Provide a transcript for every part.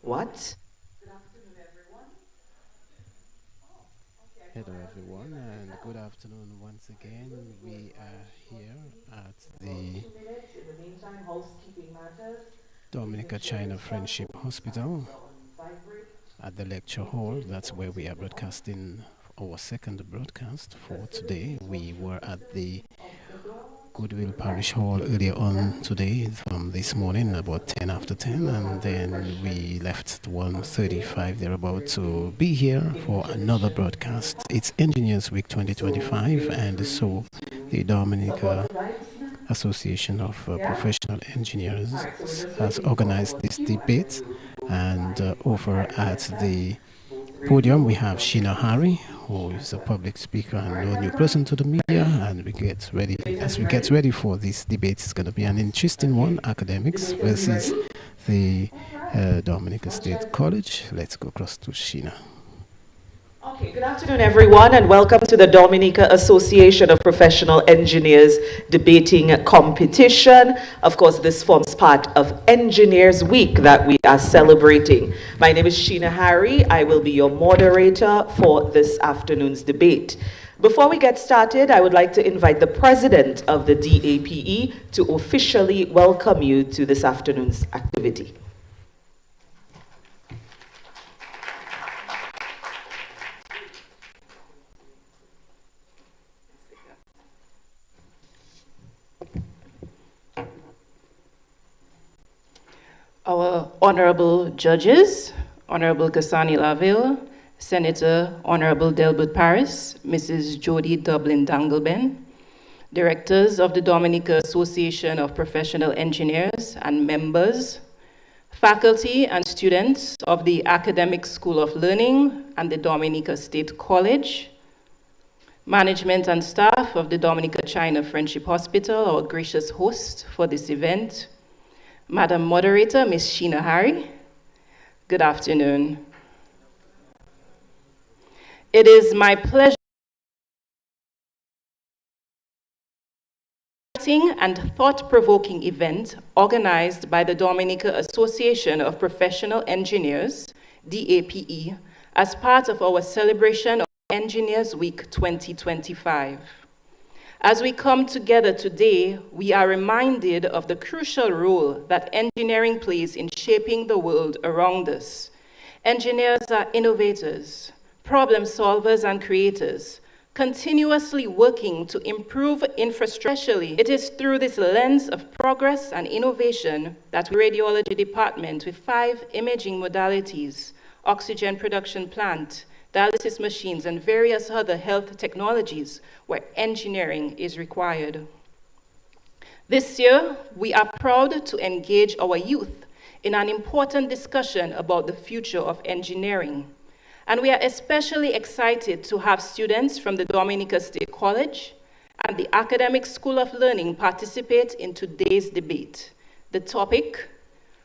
What? Hello, everyone, and good afternoon once again. We are here at the Dominica China Friendship Hospital at the lecture hall. That's where we are broadcasting our second broadcast for today. We were at the Goodwill Parish Hall earlier on today from this morning about 10 after 10, and then we left at 1:35 thereabout to be here for another broadcast. It's Engineers Week 2025, and so the Dominica Association of Professional Engineers has organized this debate, and over at the podium we have Sheena Harry, who is a public speaker and no new person to the media, and we get ready for this debate. It's going to be an interesting one, academics versus the Dominica State College. Let's go across to Sheena. Okay, good afternoon, everyone, and welcome to the Dominica Association of Professional Engineers debating competition. Of course, this forms part of Engineers Week that we are celebrating. My name is Sheena Harry. I will be your moderator for this afternoon's debate. Before we get started, I would like to invite the president of the DAPE to officially welcome you to this afternoon's activity. Our honorable judges, Honorable Kasani Laville, Senator Honorable Delbert Paris, Mrs. Jody Dublin Dangleben, directors of the Dominica Association of Professional Engineers and members, faculty and students of the Academic School of Learning and the Dominica State College, management and staff of the Dominica China Friendship Hospital, our gracious host for this event, Madam Moderator, Ms. Sheena Harry, good afternoon. It is my pleasure and thought-provoking event organized by the Dominica Association of Professional Engineers, DAPE, as part of our celebration of Engineers Week 2025. As we come together today, we are reminded of the crucial role that engineering plays in shaping the world around us. Engineers are innovators, problem solvers, and creators, continuously working to improve infrastructure. It is through this lens of progress and innovation that the radiology department with 5 imaging modalities, oxygen production plant, dialysis machines, and various other health technologies where engineering is required. This year, we are proud to engage our youth in an important discussion about the future of engineering. And we are especially excited to have students from the Dominica State College and the Academic School of Learning participate in today's debate. The topic,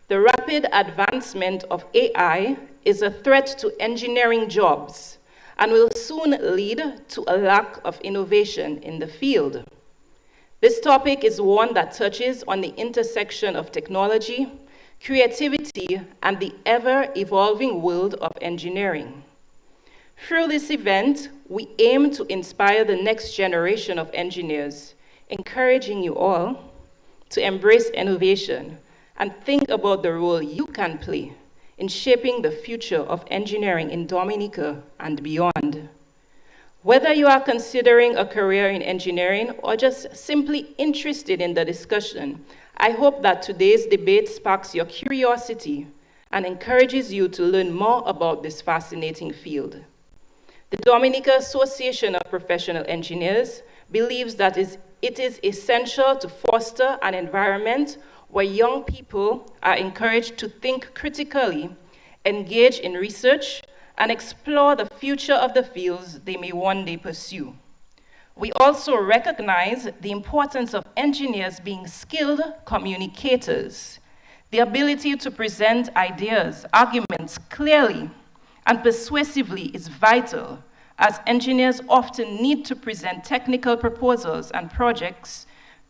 the rapid advancement of AI is a threat to engineering jobs and will soon lead to a lack of innovation in the field. This topic is one that touches on the intersection of technology, creativity, and the ever-evolving world of engineering. Through this event, we aim to inspire the next generation of engineers, encouraging you all to embrace innovation and think about the role you can play in shaping the future of engineering in Dominica and beyond. Whether you are considering a career in engineering or just simply interested in the discussion, I hope that today's debate sparks your curiosity and encourages you to learn more about this fascinating field. The Dominica Association of Professional Engineers believes that it is essential to foster an environment where young people are encouraged to think critically, engage in research, and explore the future of the fields they may one day pursue. We also recognize the importance of engineers being skilled communicators. The ability to present ideas, arguments clearly and persuasively is vital, as engineers often need to present technical proposals and projects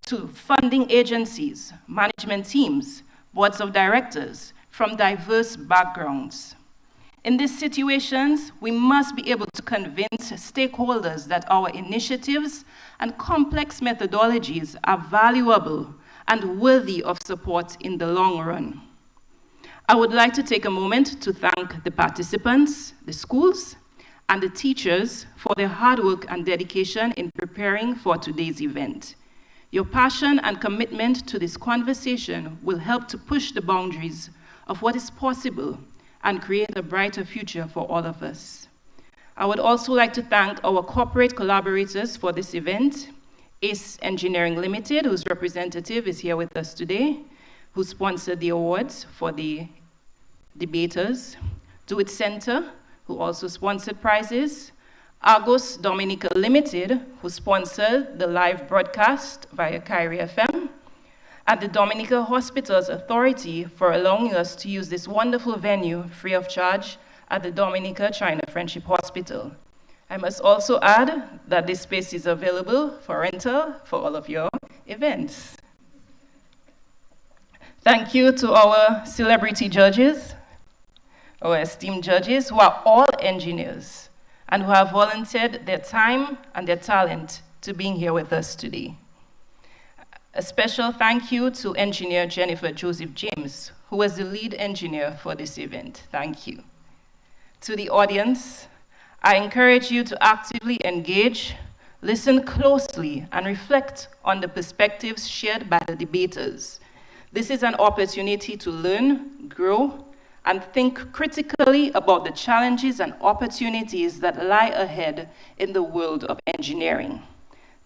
to funding agencies, management teams, boards of directors, from diverse backgrounds. In these situations, we must be able to convince stakeholders that our initiatives and complex methodologies are valuable and worthy of support in the long run. I would like to take a moment to thank the participants, the schools, and the teachers for their hard work and dedication in preparing for today's event. Your passion and commitment to this conversation will help to push the boundaries of what is possible and create a brighter future for all of us. I would also like to thank our corporate collaborators for this event, ACE Engineering Limited, whose representative is here with us today, who sponsored the awards for the debaters, Do It Center, who also sponsored prizes, Argos Dominica Limited, who sponsored the live broadcast via Kyrie FM, and the Dominica Hospitals Authority for allowing us to use this wonderful venue free of charge at the Dominica China Friendship Hospital. I must also add that this space is available for rental for all of your events. Thank you to our celebrity judges, our esteemed judges, who are all engineers and who have volunteered their time and their talent to being here with us today. A special thank you to engineer Jennifer Joseph James, who was the lead engineer for this event. Thank you. To the audience, I encourage you to actively engage, listen closely, and reflect on the perspectives shared by the debaters. This is an opportunity to learn, grow, and think critically about the challenges and opportunities that lie ahead in the world of engineering.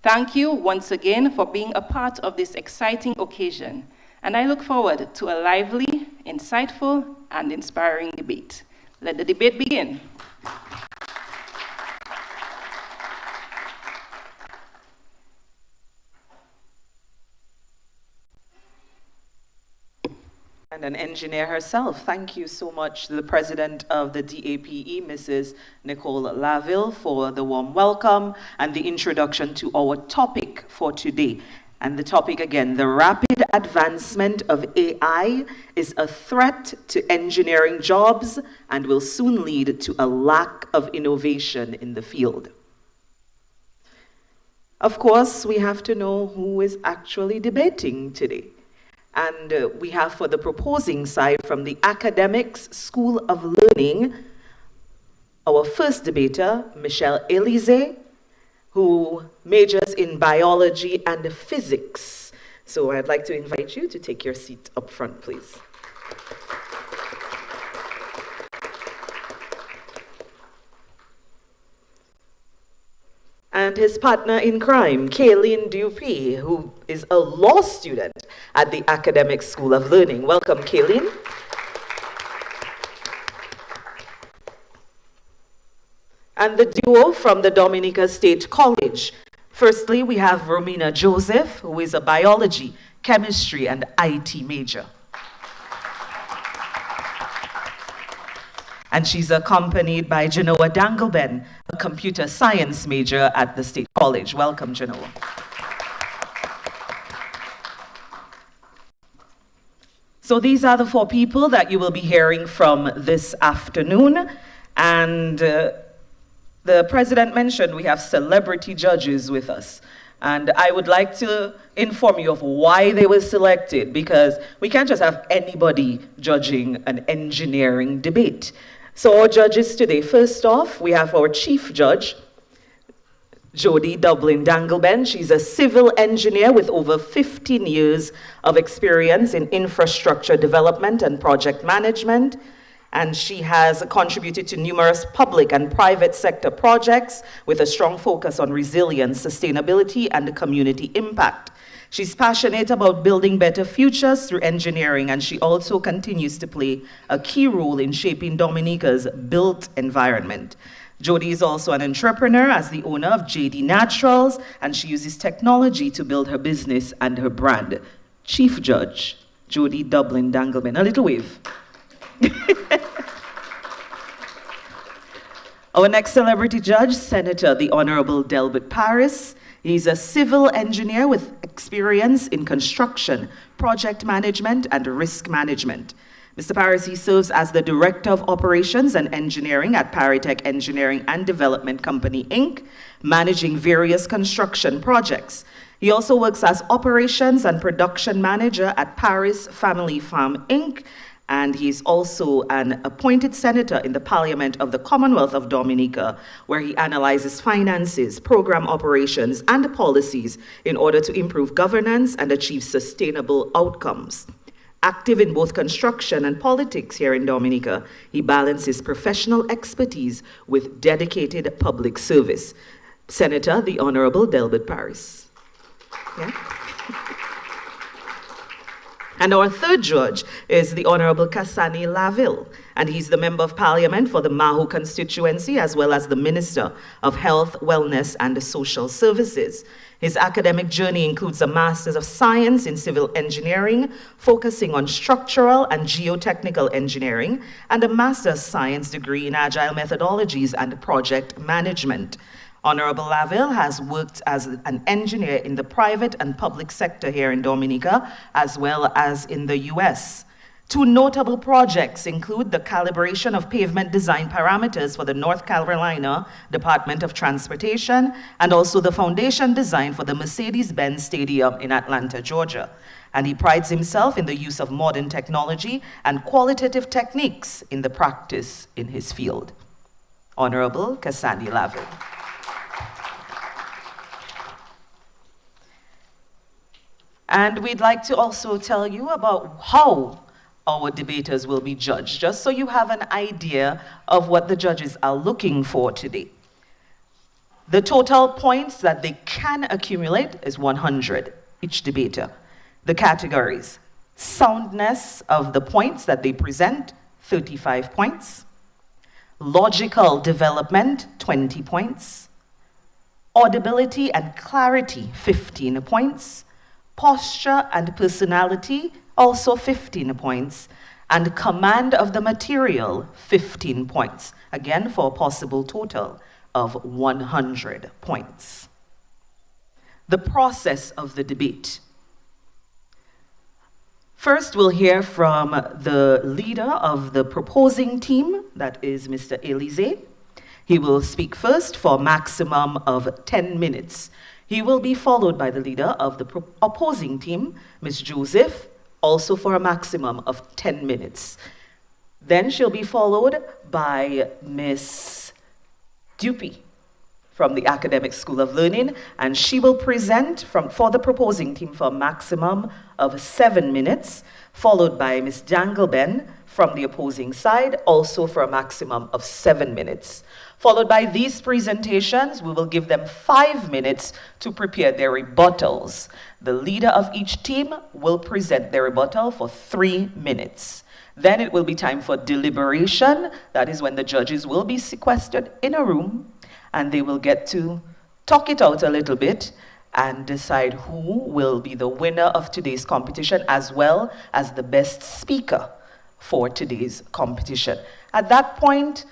Thank you once again for being a part of this exciting occasion, and I look forward to a lively, insightful, and inspiring debate. Let the debate begin. And an engineer herself. Thank you so much to the president of the DAPE, Mrs. Nicole Laville, for the warm welcome and the introduction to our topic for today. And the topic again, the rapid advancement of AI is a threat to engineering jobs and will soon lead to a lack of innovation in the field. Of course, we have to know who is actually debating today. And we have for the proposing side from the Academics School of Learning, our first debater, Michelle Elise, who majors in biology and physics. So I'd like to invite you to take your seat up front, please. And his partner in crime, Kayleen Dupuy, who is a law student at the Academic School of Learning. Welcome, Kayleen. And the duo from the Dominica State College. Firstly, we have Romina Joseph, who is a biology, chemistry, and IT major. And she's accompanied by Genoa Dangleben, a computer science major at the State College. Welcome, Genoa. So these are the four people that you will be hearing from this afternoon. And the president mentioned we have celebrity judges with us. And I would like to inform you of why they were selected, because we can't just have anybody judging an engineering debate. So our judges today, first off, we have our chief judge, Jody Dublin Dangleben. She's a civil engineer with over 15 years of experience in infrastructure development and project management. And she has contributed to numerous public and private sector projects with a strong focus on resilience, sustainability, and community impact. She's passionate about building better futures through engineering, and she also continues to play a key role in shaping Dominica's built environment. Jody is also an entrepreneur as the owner of JD Naturals, and she uses technology to build her business and her brand. Chief Judge, Jody Dublin Dangleben. A little wave. Our next celebrity judge, Senator the Honorable Delbert Paris. He's a civil engineer with experience in construction, project management, and risk management. Mr. Parisi serves as the Director of Operations and Engineering at Paritech Engineering and Development Company, Inc., managing various construction projects. He also works as Operations and Production Manager at Paris Family Farm, Inc., and he's also an appointed senator in the Parliament of the Commonwealth of Dominica, where he analyzes finances, program operations, and policies in order to improve governance and achieve sustainable outcomes. Active in both construction and politics here in Dominica, he balances professional expertise with dedicated public service. Senator, the Honorable Delbert Paris. Yeah. And our third judge is the Honorable Kasani Laville, and he's the Member of Parliament for the Mahu constituency, as well as the Minister of Health, Wellness, and Social Services. His academic journey includes a Master's of Science in Civil Engineering, focusing on structural and geotechnical engineering, and a Master's Science degree in Agile Methodologies and Project Management. Honorable Laville has worked as an engineer in the private and public sector here in Dominica, as well as in the US. Two notable projects include the calibration of pavement design parameters for the North Carolina Department of Transportation, and also the foundation design for the Mercedes-Benz Stadium in Atlanta, Georgia. And he prides himself in the use of modern technology and qualitative techniques in the practice in his field. Honorable Kasani Laville. And we'd like to also tell you about how our debaters will be judged, just so you have an idea of what the judges are looking for today. The total points that they can accumulate is 100, each debater. The categories: soundness of the points that they present, 35 points. Logical development, 20 points. Audibility and clarity, 15 points. Posture and personality, also 15 points. And command of the material, 15 points. Again, for a possible total of 100 points. The process of the debate. First, we'll hear from the leader of the proposing team, that is Mr. Elise. He will speak first for a maximum of 10 minutes. He will be followed by the leader of the opposing team, Ms. Joseph, also for a maximum of 10 minutes. Then she'll be followed by Ms. Dupy from the Academic School of Learning, and she will present for the proposing team for a maximum of 7 minutes, followed by Ms. Dangleben from the opposing side, also for a maximum of 7 minutes. Followed by these presentations, we will give them 5 minutes to prepare their rebuttals. The leader of each team will present their rebuttal for 3 minutes. Then it will be time for deliberation. That is when the judges will be sequestered in a room, and they will get to talk it out a little bit and decide who will be the winner of today's competition, as well as the best speaker for today's competition. At that point,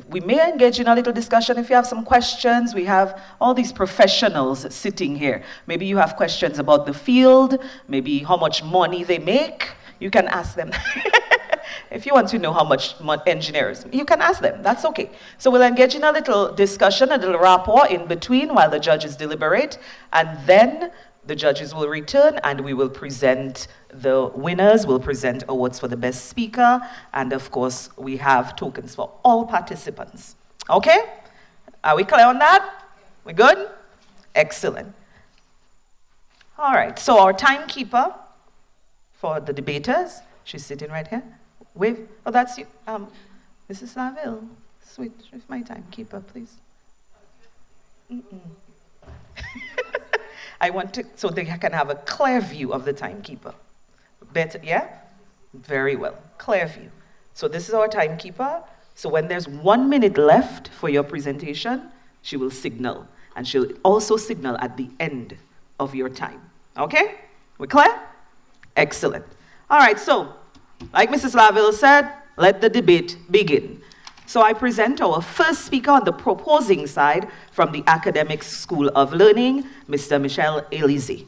we may engage in a little discussion if you have some questions. We have all these professionals sitting here. Maybe you have questions about the field, maybe how much money they make. You can ask them. If you want to know how much engineers, you can ask them. That's okay. So we'll engage in a little discussion, a little rapport in between while the judges deliberate, and then the judges will return and we will present the winners. We'll present awards for the best speaker, and of course we have tokens for all participants. Okay? Are we clear on that? We good? Excellent. All right, so our timekeeper for the debaters, she's sitting right here. Wave. Oh, that's you. Mrs. Laville. Sweet. She's my timekeeper, please. I want to, so they can have a clear view of the timekeeper. Better, yeah? Very well. Clear view. So this is our timekeeper. So when there's 1 minute left for your presentation, she will signal. And she'll also signal at the end of your time. Okay? We clear? Excellent. All right, so like Mrs. Laville said, let the debate begin. So I present our first speaker on the proposing side from the Academic School of Learning, Mr. Michel Elise.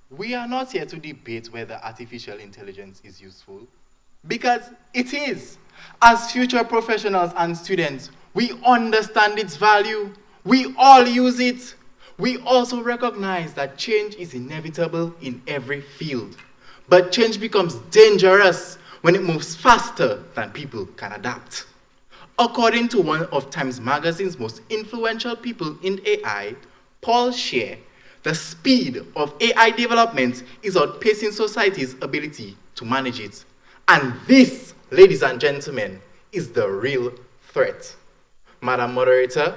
We are not here to debate whether artificial intelligence is useful, because it is. As future professionals and students, we understand its value. We all use it. We also recognize that change is inevitable in every field. But change becomes dangerous when it moves faster than people can adapt. According to one of Times Magazine's most influential people in AI, Paul Scher, the speed of AI development is outpacing society's ability to manage it. And this, ladies and gentlemen, is the real threat. Madam Moderator,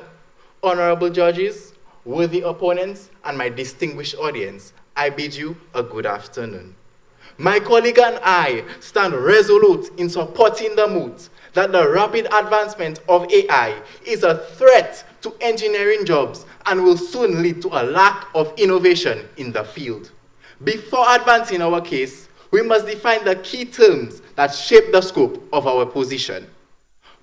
honorable judges, worthy opponents, and my distinguished audience, I bid you a good afternoon. My colleague and I stand resolute in supporting the moot that the rapid advancement of AI is a threat to engineering jobs and will soon lead to a lack of innovation in the field. Before advancing our case, we must define the key terms that shape the scope of our position.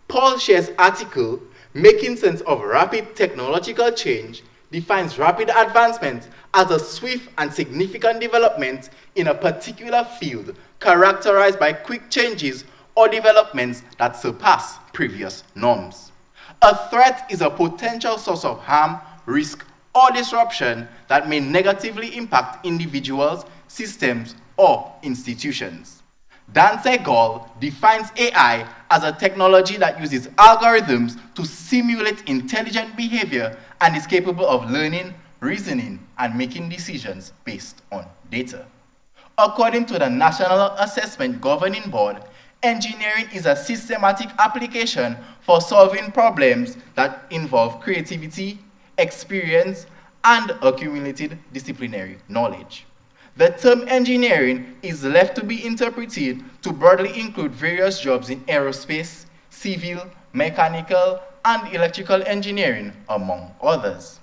Paul Scher's article, Making Sense of Rapid Technological Change, defines rapid advancement as a swift and significant development in a particular field characterized by quick changes or developments that surpass previous norms. A threat is a potential source of harm, risk, or disruption that may negatively impact individuals, systems, or institutions. Dan Segall defines AI as a technology that uses algorithms to simulate intelligent behavior and is capable of learning, reasoning, and making decisions based on data. According to the National Assessment Governing Board, engineering is a systematic application for solving problems that involve creativity, experience, and accumulated disciplinary knowledge. The term engineering is left to be interpreted to broadly include various jobs in aerospace, civil, mechanical, and electrical engineering, among others.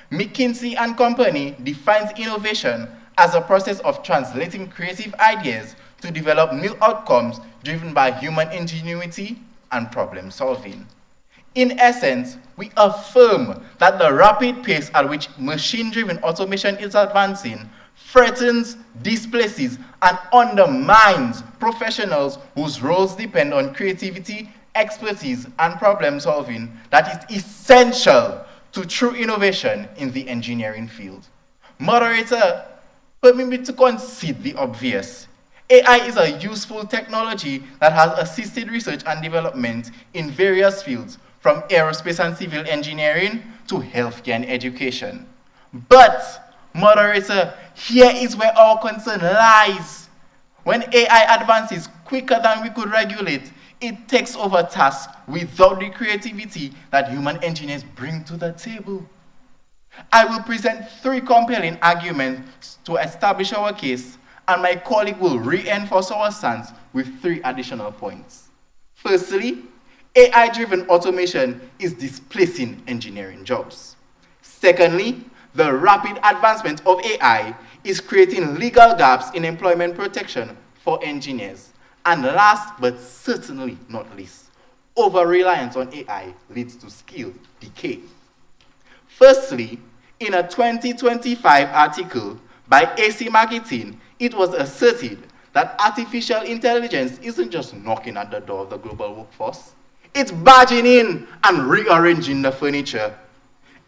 McKinsey & Company defines innovation as a process of translating creative ideas to develop new outcomes driven by human ingenuity and problem solving. In essence, we affirm that the rapid pace at which machine-driven automation is advancing threatens, displaces, and undermines professionals whose roles depend on creativity, expertise, and problem solving that is essential to true innovation in the engineering field. Moderator, permit me to concede the obvious. AI is a useful technology that has assisted research and development in various fields, from aerospace and civil engineering to healthcare and education. But, moderator, here is where our concern lies. When AI advances quicker than we could regulate, it takes over tasks without the creativity that human engineers bring to the table. I will present 3 compelling arguments to establish our case, and my colleague will reinforce our stance with 3 additional points. Firstly, AI-driven automation is displacing engineering jobs. Secondly, the rapid advancement of AI is creating legal gaps in employment protection for engineers. And last but certainly not least, over-reliance on AI leads to skill decay. Firstly, in a 2025 article by AC Marketing, it was asserted that artificial intelligence isn't just knocking at the door of the global workforce, it's barging in and rearranging the furniture.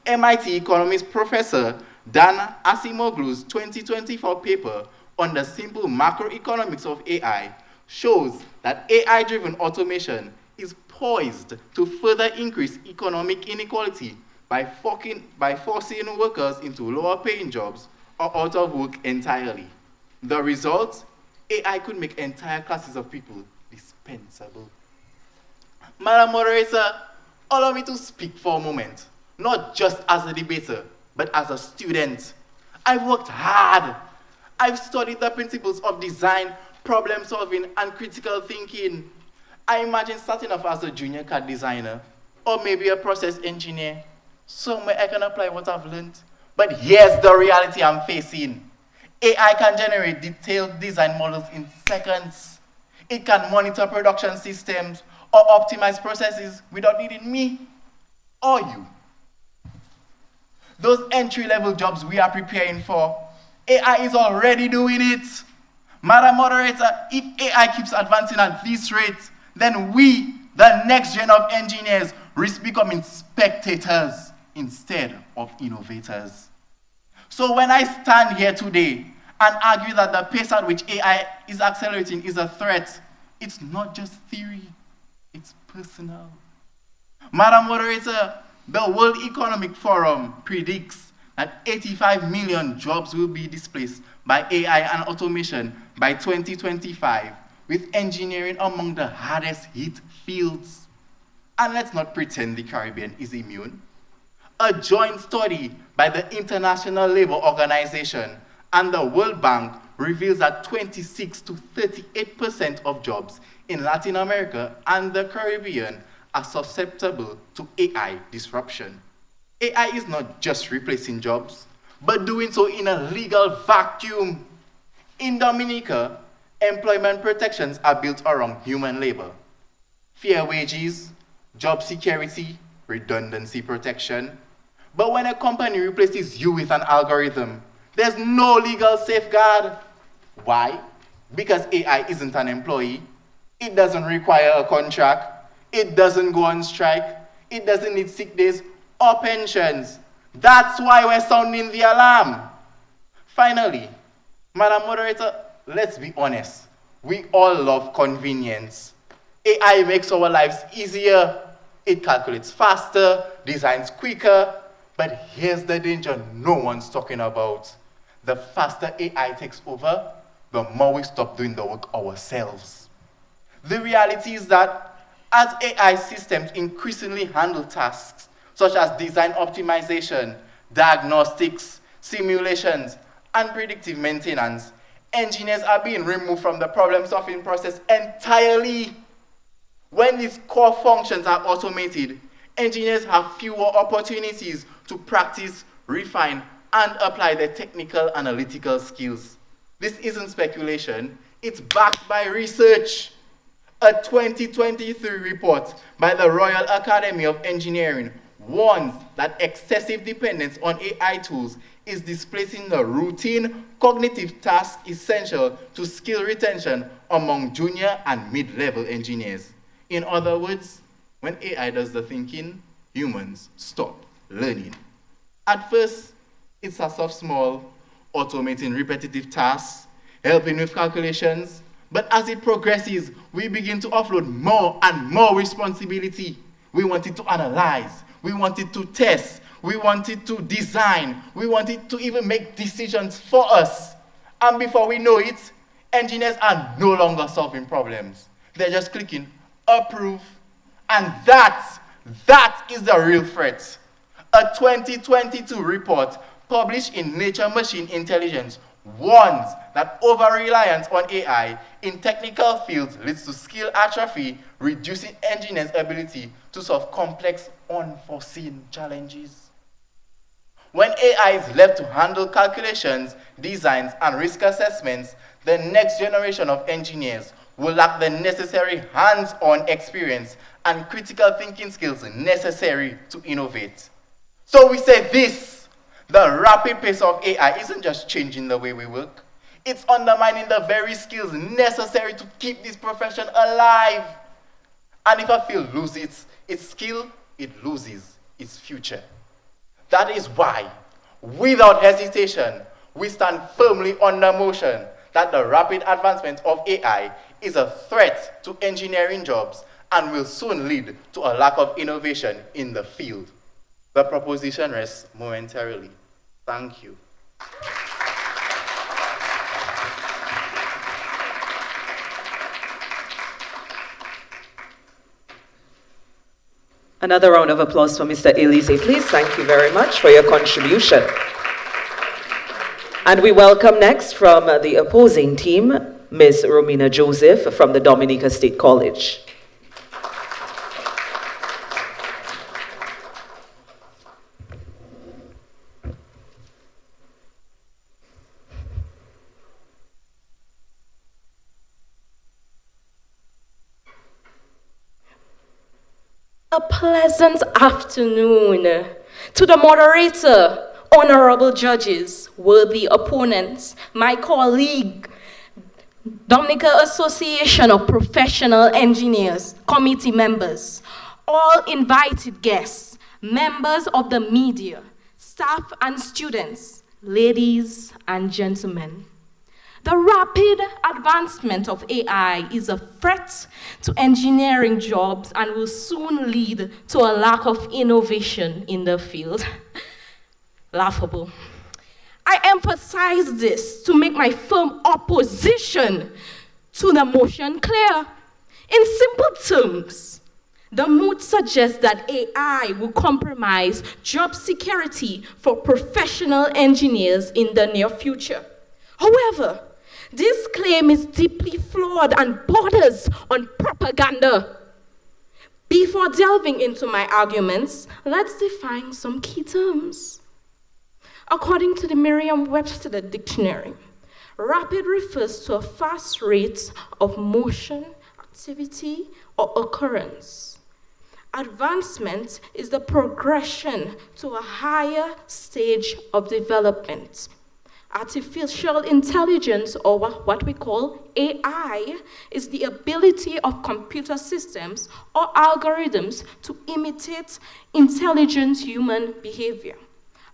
MIT economist professor Dan Asimoglu's 2024 paper on the simple macroeconomics of AI shows that AI-driven automation is poised to further increase economic inequality by forcing workers into lower-paying jobs or out of work entirely. The result? AI could make entire classes of people dispensable. Madam Moderator, allow me to speak for a moment, not just as a debater, but as a student. I've worked hard. I've studied the principles of design, problem solving, and critical thinking. I imagine starting off as a junior CAD designer, or maybe a process engineer. Somewhere I can apply what I've learned. But here's the reality I'm facing. AI can generate detailed design models in seconds. It can monitor production systems or optimize processes without needing me or you. Those entry-level jobs we are preparing for, AI is already doing it. Madam Moderator, if AI keeps advancing at this rate, then we, the next gen of engineers, risk becoming spectators instead of innovators. So when I stand here today and argue that the pace at which AI is accelerating is a threat, it's not just theory, it's personal. Madam Moderator, the World Economic Forum predicts that 85 million jobs will be displaced by AI and automation by 2025, with engineering among the hardest hit fields. And let's not pretend the Caribbean is immune. A joint study by the International Labour Organization and the World Bank reveals that 26 to 38% of jobs in Latin America and the Caribbean are susceptible to AI disruption. AI is not just replacing jobs, but doing so in a legal vacuum. In Dominica, employment protections are built around human labor. Fair wages, job security, redundancy protection. But when a company replaces you with an algorithm, there's no legal safeguard. Why? Because AI isn't an employee. It doesn't require a contract. It doesn't go on strike. It doesn't need sick days or pensions. That's why we're sounding the alarm. Finally, Madam Moderator, let's be honest. We all love convenience. AI makes our lives easier. It calculates faster, designs quicker. But here's the danger no one's talking about. The faster AI takes over, the more we stop doing the work ourselves. The reality is that as AI systems increasingly handle tasks such as design optimization, diagnostics, simulations, and predictive maintenance, engineers are being removed from the problem-solving process entirely. When these core functions are automated, engineers have fewer opportunities to practice, refine, and apply their technical analytical skills. This isn't speculation, it's backed by research. A 2023 report by the Royal Academy of Engineering warns that excessive dependence on AI tools is displacing the routine cognitive tasks essential to skill retention among junior and mid-level engineers. In other words, when AI does the thinking, humans stop learning. At first, it starts off small, automating repetitive tasks, helping with calculations, but as it progresses, we begin to offload more and more responsibility. We want it to analyze, we want it to test, we want it to design, we want it to even make decisions for us. And before we know it, engineers are no longer solving problems. They're just clicking approve. And that is the real threat. A 2022 report published in Nature Machine Intelligence warns that over-reliance on AI in technical fields leads to skill atrophy, reducing engineers' ability to solve complex, unforeseen challenges. When AI is left to handle calculations, designs, and risk assessments, the next generation of engineers will lack the necessary hands-on experience and critical thinking skills necessary to innovate. So we say this: the rapid pace of AI isn't just changing the way we work, it's undermining the very skills necessary to keep this profession alive. And if a field loses its skill, it loses its future. That is why, without hesitation, we stand firmly on the motion that the rapid advancement of AI is a threat to engineering jobs and will soon lead to a lack of innovation in the field. The proposition rests momentarily. Thank you. Another round of applause for Mr. Elise, please. Thank you very much for your contribution. And we welcome next from the opposing team, Ms. Romina Joseph from the Dominica State College. A pleasant afternoon to the moderator, honorable judges, worthy opponents, my colleague, Dominica Association of Professional Engineers, committee members, all invited guests, members of the media, staff and students, ladies and gentlemen. The rapid advancement of AI is a threat to engineering jobs and will soon lead to a lack of innovation in the field. Laughable. I emphasize this to make my firm opposition to the motion clear. In simple terms, the mood suggests that AI will compromise job security for professional engineers in the near future. However, this claim is deeply flawed and borders on propaganda. Before delving into my arguments, let's define some key terms. According to the Merriam-Webster dictionary, rapid refers to a fast rate of motion, activity, or occurrence. Advancement is the progression to a higher stage of development. Artificial intelligence, or what we call AI, is the ability of computer systems or algorithms to imitate intelligent human behavior.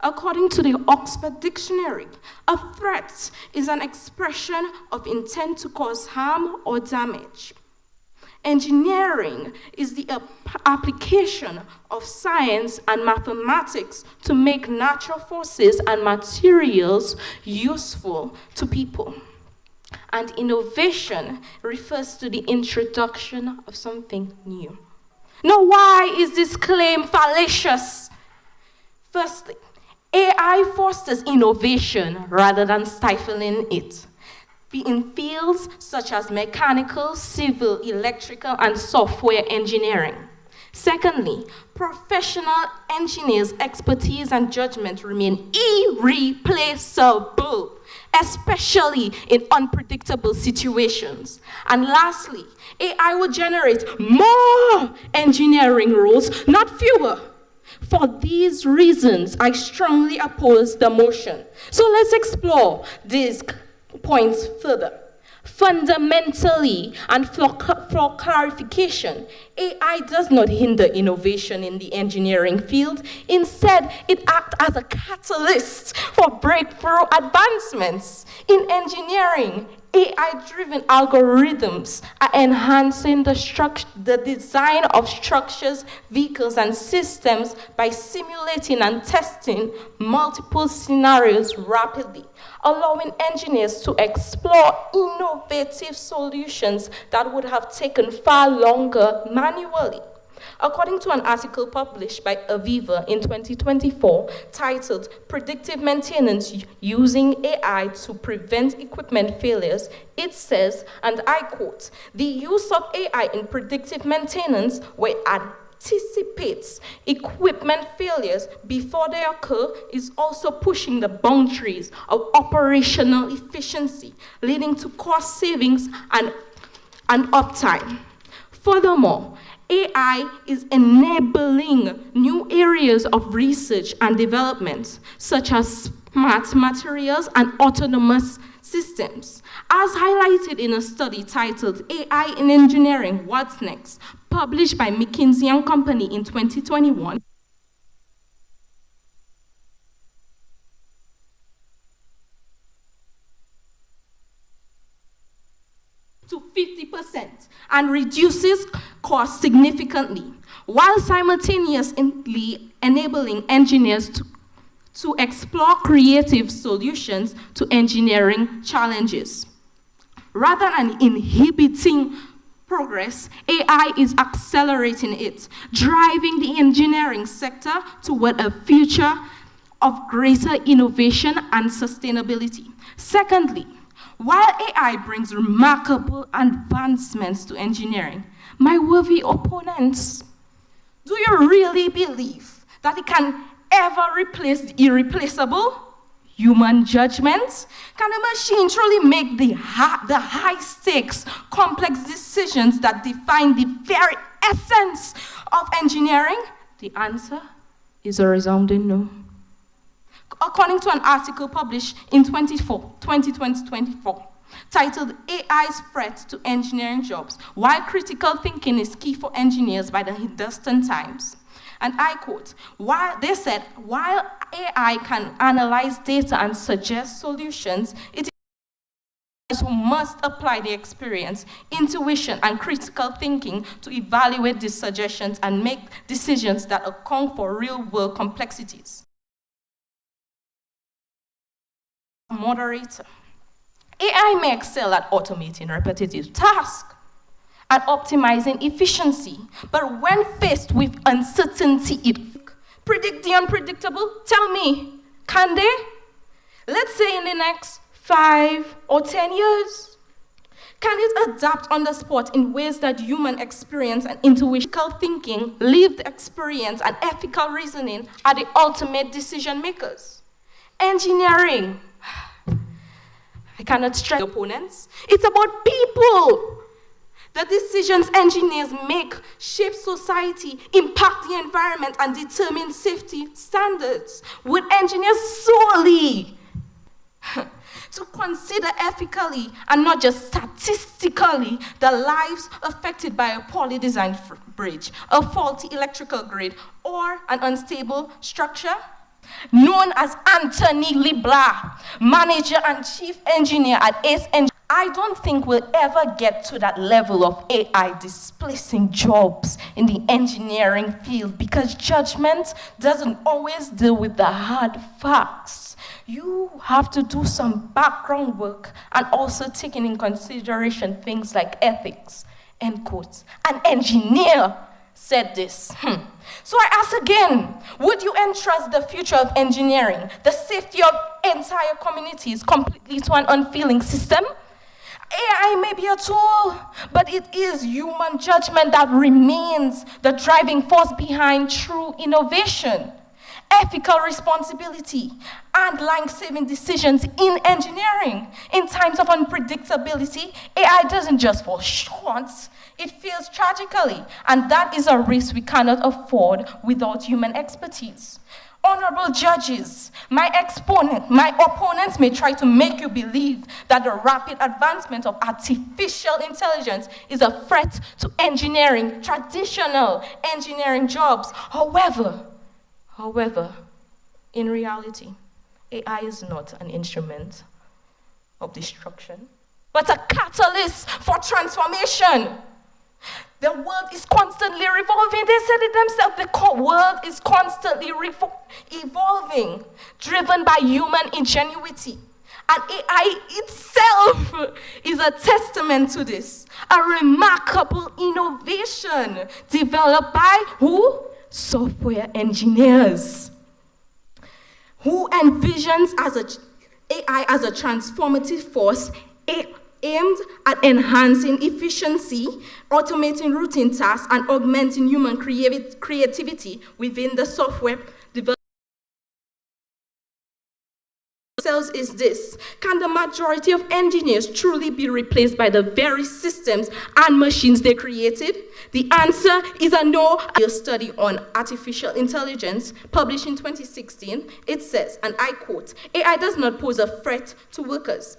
According to the Oxford Dictionary, a threat is an expression of intent to cause harm or damage. Engineering is the application of science and mathematics to make natural forces and materials useful to people. And innovation refers to the introduction of something new. Now, why is this claim fallacious? Firstly, AI fosters innovation rather than stifling it. In fields such as mechanical, civil, electrical, and software engineering. Secondly, professional engineers' expertise and judgment remain irreplaceable, especially in unpredictable situations. And lastly, AI will generate more engineering roles, not fewer. For these reasons, I strongly oppose the motion. So let's explore these points further. Fundamentally, and for clarification, AI does not hinder innovation in the engineering field. Instead, it acts as a catalyst for breakthrough advancements. In engineering, AI-driven algorithms are enhancing the design of structures, vehicles, and systems by simulating and testing multiple scenarios rapidly, allowing engineers to explore innovative solutions that would have taken far longer manually. According to an article published by Aviva in 2024 titled Predictive Maintenance Using AI to Prevent Equipment Failures, it says, and I quote, "The use of AI in predictive maintenance where it anticipates equipment failures before they occur is also pushing the boundaries of operational efficiency, leading to cost savings and uptime. Furthermore, AI is enabling new areas of research and development, such as smart materials and autonomous systems. As highlighted in a study titled AI in Engineering, What's Next?, published by McKinsey & Company in 2021, to 50% and reduces costs significantly, while simultaneously enabling engineers to explore creative solutions to engineering challenges. Rather than inhibiting progress, AI is accelerating it, driving the engineering sector toward a future of greater innovation and sustainability. Secondly, while AI brings remarkable advancements to engineering, my worthy opponents, do you really believe that it can ever replace the irreplaceable? Human judgment? Can a machine truly make the high-stakes, complex decisions that define the very essence of engineering? The answer is a resounding no. according to an article published in 2024, titled AI's Threat to Engineering Jobs, Why Critical Thinking is Key for Engineers by the Hindustan Times. And I quote, they said, while AI can analyze data and suggest solutions, it is who must apply the experience, intuition, and critical thinking to evaluate these suggestions and make decisions that account for real-world complexities. Moderator. AI may excel at automating repetitive tasks and optimizing efficiency, but when faced with uncertainty, it predict the unpredictable. Tell me, can they? Let's say in the next 5 or 10 years, can it adapt on the spot in ways that human experience and intuitional thinking, lived experience, and ethical reasoning are the ultimate decision makers? Engineering. I cannot stress opponents. It's about people. The decisions engineers make shape society, impact the environment, and determine safety standards. Would engineers solely to consider ethically and not just statistically the lives affected by a poorly designed bridge, a faulty electrical grid, or an unstable structure? Known as Anthony Libla, manager and chief engineer at ACE Engineering, I don't think we'll ever get to that level of AI displacing jobs in the engineering field because judgment doesn't always deal with the hard facts. You have to do some background work and also taking in consideration things like ethics, end quotes. An engineer said this. So I ask again, would you entrust the future of engineering, the safety of entire communities completely to an unfeeling system? AI may be a tool, but it is human judgment that remains the driving force behind true innovation, ethical responsibility, and life-saving decisions in engineering. In times of unpredictability, AI doesn't just fall short, it fails tragically, and that is a risk we cannot afford without human expertise. Honorable judges, my opponents may try to make you believe that the rapid advancement of artificial intelligence is a threat to engineering, traditional engineering jobs. However, in reality, AI is not an instrument of destruction, but a catalyst for transformation. The world is constantly revolving. They said it themselves. The world is constantly evolving, driven by human ingenuity. And AI itself is a testament to this. A remarkable innovation developed by who? Software engineers. Who envisions AI as a transformative force aimed at enhancing efficiency, automating routine tasks, and augmenting human creativity within the software development. Is this: can the majority of engineers truly be replaced by the very systems and machines they created? The answer is a no. A study on artificial intelligence published in 2016, it says, and I quote, AI does not pose a threat to workers.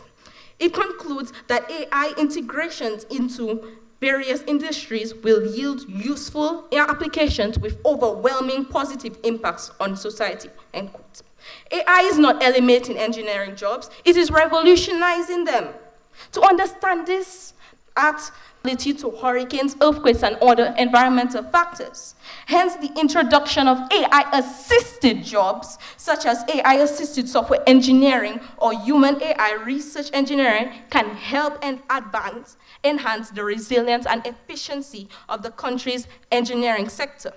It concludes that AI integrations into various industries will yield useful applications with overwhelming positive impacts on society, end quote. AI is not eliminating engineering jobs, it is revolutionizing them. To understand this, ability to hurricanes, earthquakes, and other environmental factors. Hence, the introduction of AI-assisted jobs, such as AI-assisted software engineering or human AI research engineering, can help and enhance the resilience and efficiency of the country's engineering sector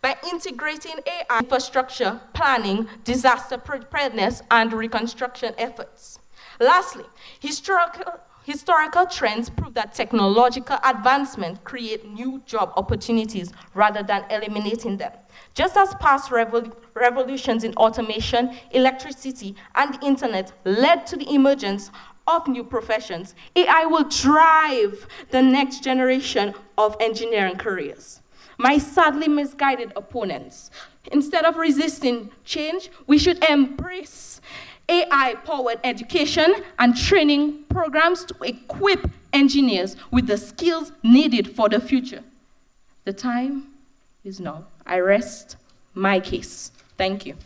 by integrating AI infrastructure planning, disaster preparedness, and reconstruction efforts. Lastly, historical trends prove that technological advancement create new job opportunities rather than eliminating them. Just as past revolutions in automation, electricity, and the internet led to the emergence of new professions, AI will drive the next generation of engineering careers. My sadly misguided opponents, instead of resisting change, we should embrace AI-powered education and training programs to equip engineers with the skills needed for the future. The time is now. I rest my case. Thank you.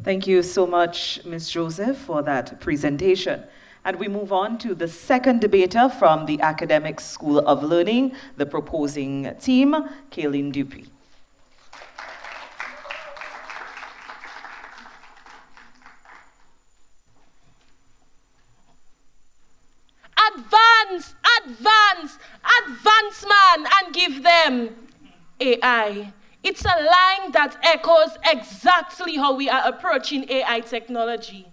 Thank you so much, Ms. Joseph, for that presentation. And we move on to the second debater from the Academic School of Learning, the proposing team, Kaylin Dupuy. Advance, advance, advance, man, and give them AI. It's a line that echoes exactly how we are approaching AI technology.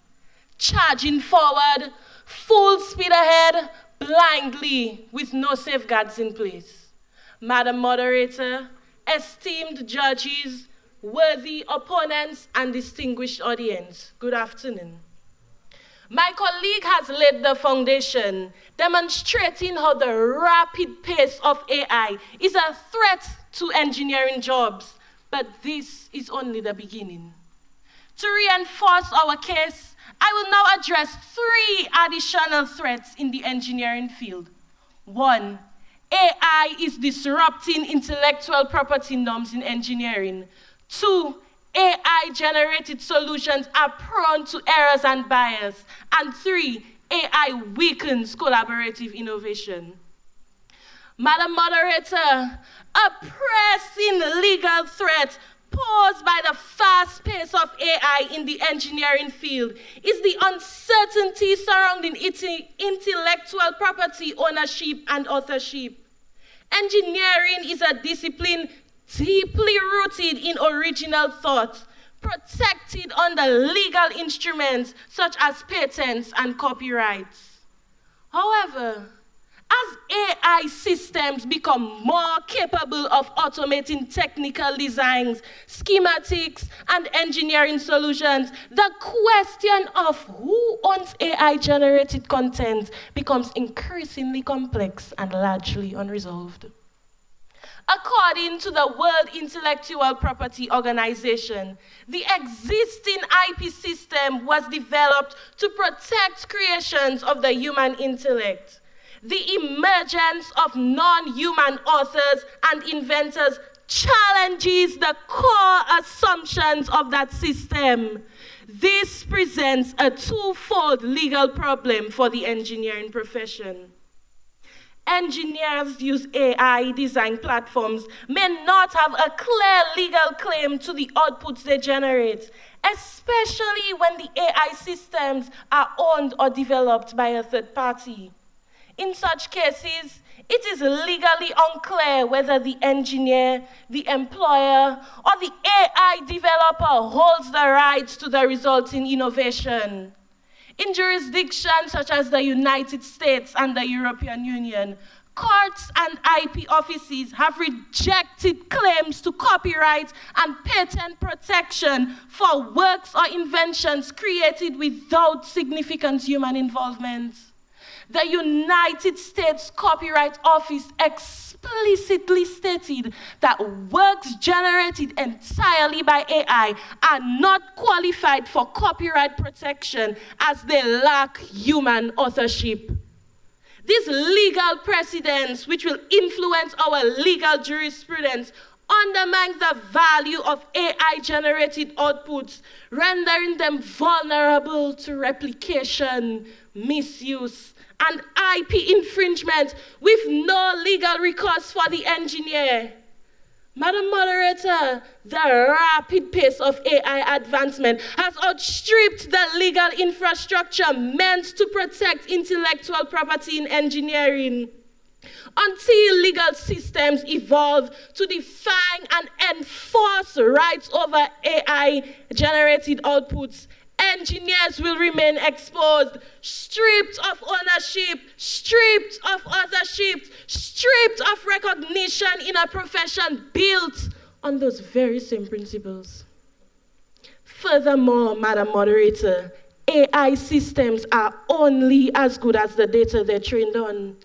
Charging forward, full speed ahead, blindly, with no safeguards in place. Madam Moderator, esteemed judges, worthy opponents, and distinguished audience, good afternoon. My colleague has laid the foundation, demonstrating how the rapid pace of AI is a threat to engineering jobs, but this is only the beginning. To reinforce our case, I will now address 3 additional threats in the engineering field. 1, AI is disrupting intellectual property norms in engineering. 2, AI-generated solutions are prone to errors and bias. And 3, AI weakens collaborative innovation. Madam Moderator, a pressing legal threat posed by the fast pace of AI in the engineering field is the uncertainty surrounding intellectual property ownership and authorship. Engineering is a discipline deeply rooted in original thought, protected under legal instruments such as patents and copyrights. However, as AI systems become more capable of automating technical designs, schematics, and engineering solutions, the question of who owns AI-generated content becomes increasingly complex and largely unresolved. According to the World Intellectual Property Organization, the existing IP system was developed to protect creations of the human intellect. The emergence of non-human authors and inventors challenges the core assumptions of that system. This presents a twofold legal problem for the engineering profession. Engineers use AI design platforms may not have a clear legal claim to the outputs they generate, especially when the AI systems are owned or developed by a third party. In such cases, it is legally unclear whether the engineer, the employer, or the AI developer holds the rights to the resulting innovation. In jurisdictions such as the United States and the European Union, courts and IP offices have rejected claims to copyright and patent protection for works or inventions created without significant human involvement. The United States Copyright Office explicitly stated that works generated entirely by AI are not qualified for copyright protection as they lack human authorship. These legal precedents, which will influence our legal jurisprudence, undermine the value of AI-generated outputs, rendering them vulnerable to replication, misuse, and IP infringement with no legal recourse for the engineer. Madam Moderator, the rapid pace of AI advancement has outstripped the legal infrastructure meant to protect intellectual property in engineering. Until legal systems evolve to define and enforce rights over AI-generated outputs, engineers will remain exposed, stripped of ownership, stripped of authorship, stripped of recognition in a profession built on those very same principles. Furthermore, Madam Moderator, AI systems are only as good as the data they're trained on.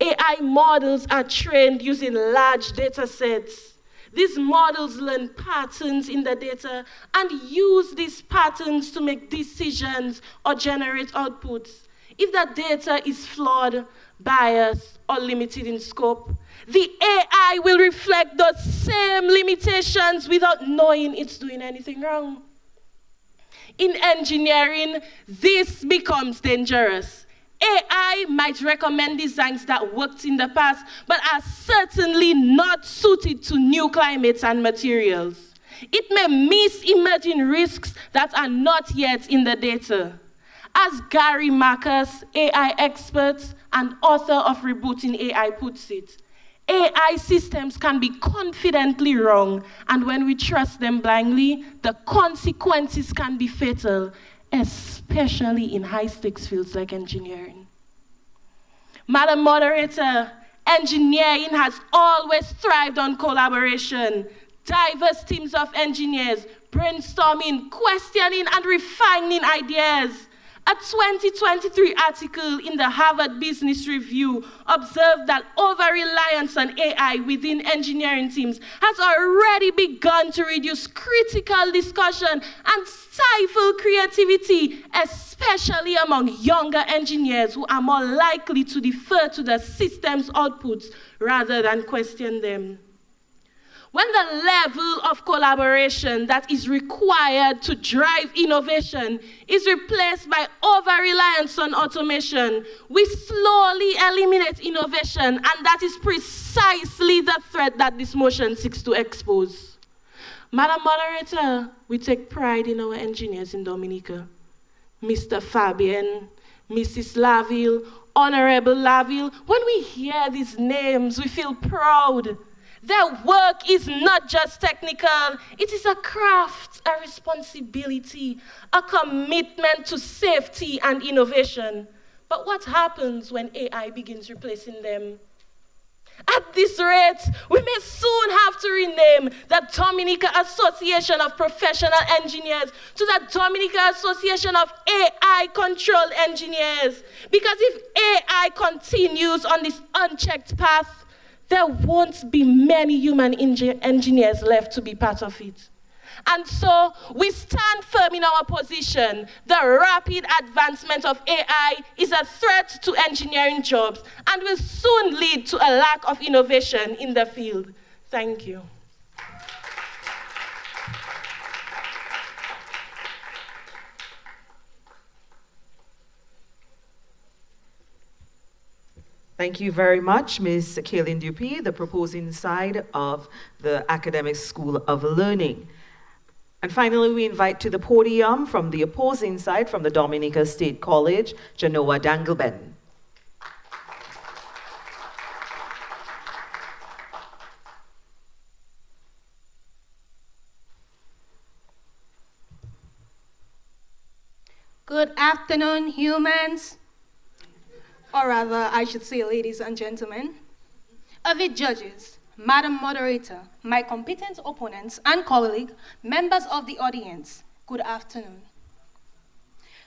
AI models are trained using large data sets. These models learn patterns in the data and use these patterns to make decisions or generate outputs. If the data is flawed, biased, or limited in scope, the AI will reflect those same limitations without knowing it's doing anything wrong. In engineering, this becomes dangerous. AI might recommend designs that worked in the past, but are certainly not suited to new climates and materials. It may miss emerging risks that are not yet in the data. As Gary Marcus, AI expert and author of Rebooting AI, puts it, AI systems can be confidently wrong, and when we trust them blindly, the consequences can be fatal, especially in high-stakes fields like engineering. Madam Moderator, engineering has always thrived on collaboration. Diverse teams of engineers brainstorming, questioning, and refining ideas. A 2023 article in the Harvard Business Review observed that over-reliance on AI within engineering teams has already begun to reduce critical discussion and stifle creativity, especially among younger engineers who are more likely to defer to the system's outputs rather than question them. When the level of collaboration that is required to drive innovation is replaced by over-reliance on automation, we slowly eliminate innovation, and that is precisely the threat that this motion seeks to expose. Madam Moderator, we take pride in our engineers in Dominica. Mr. Fabian, Mrs. Laville, Honorable Laville, when we hear these names, we feel proud. Their work is not just technical, it is a craft, a responsibility, a commitment to safety and innovation. But what happens when AI begins replacing them? At this rate, we may soon have to rename the Dominica Association of Professional Engineers to the Dominica Association of AI-Controlled Engineers. Because if AI continues on this unchecked path, there won't be many human engineers left to be part of it. And so we stand firm in our position. The rapid advancement of AI is a threat to engineering jobs and will soon lead to a lack of innovation in the field. Thank you. Thank you very much, Ms. Kaylin Dupuy, the proposing side of the Academic School of Learning. And finally, we invite to the podium from the opposing side, from the Dominica State College, Genoa Dangleben. Good afternoon, humans. Or rather, I should say, ladies and gentlemen. Avid judges, Madam Moderator, my competent opponents and colleague, members of the audience, good afternoon.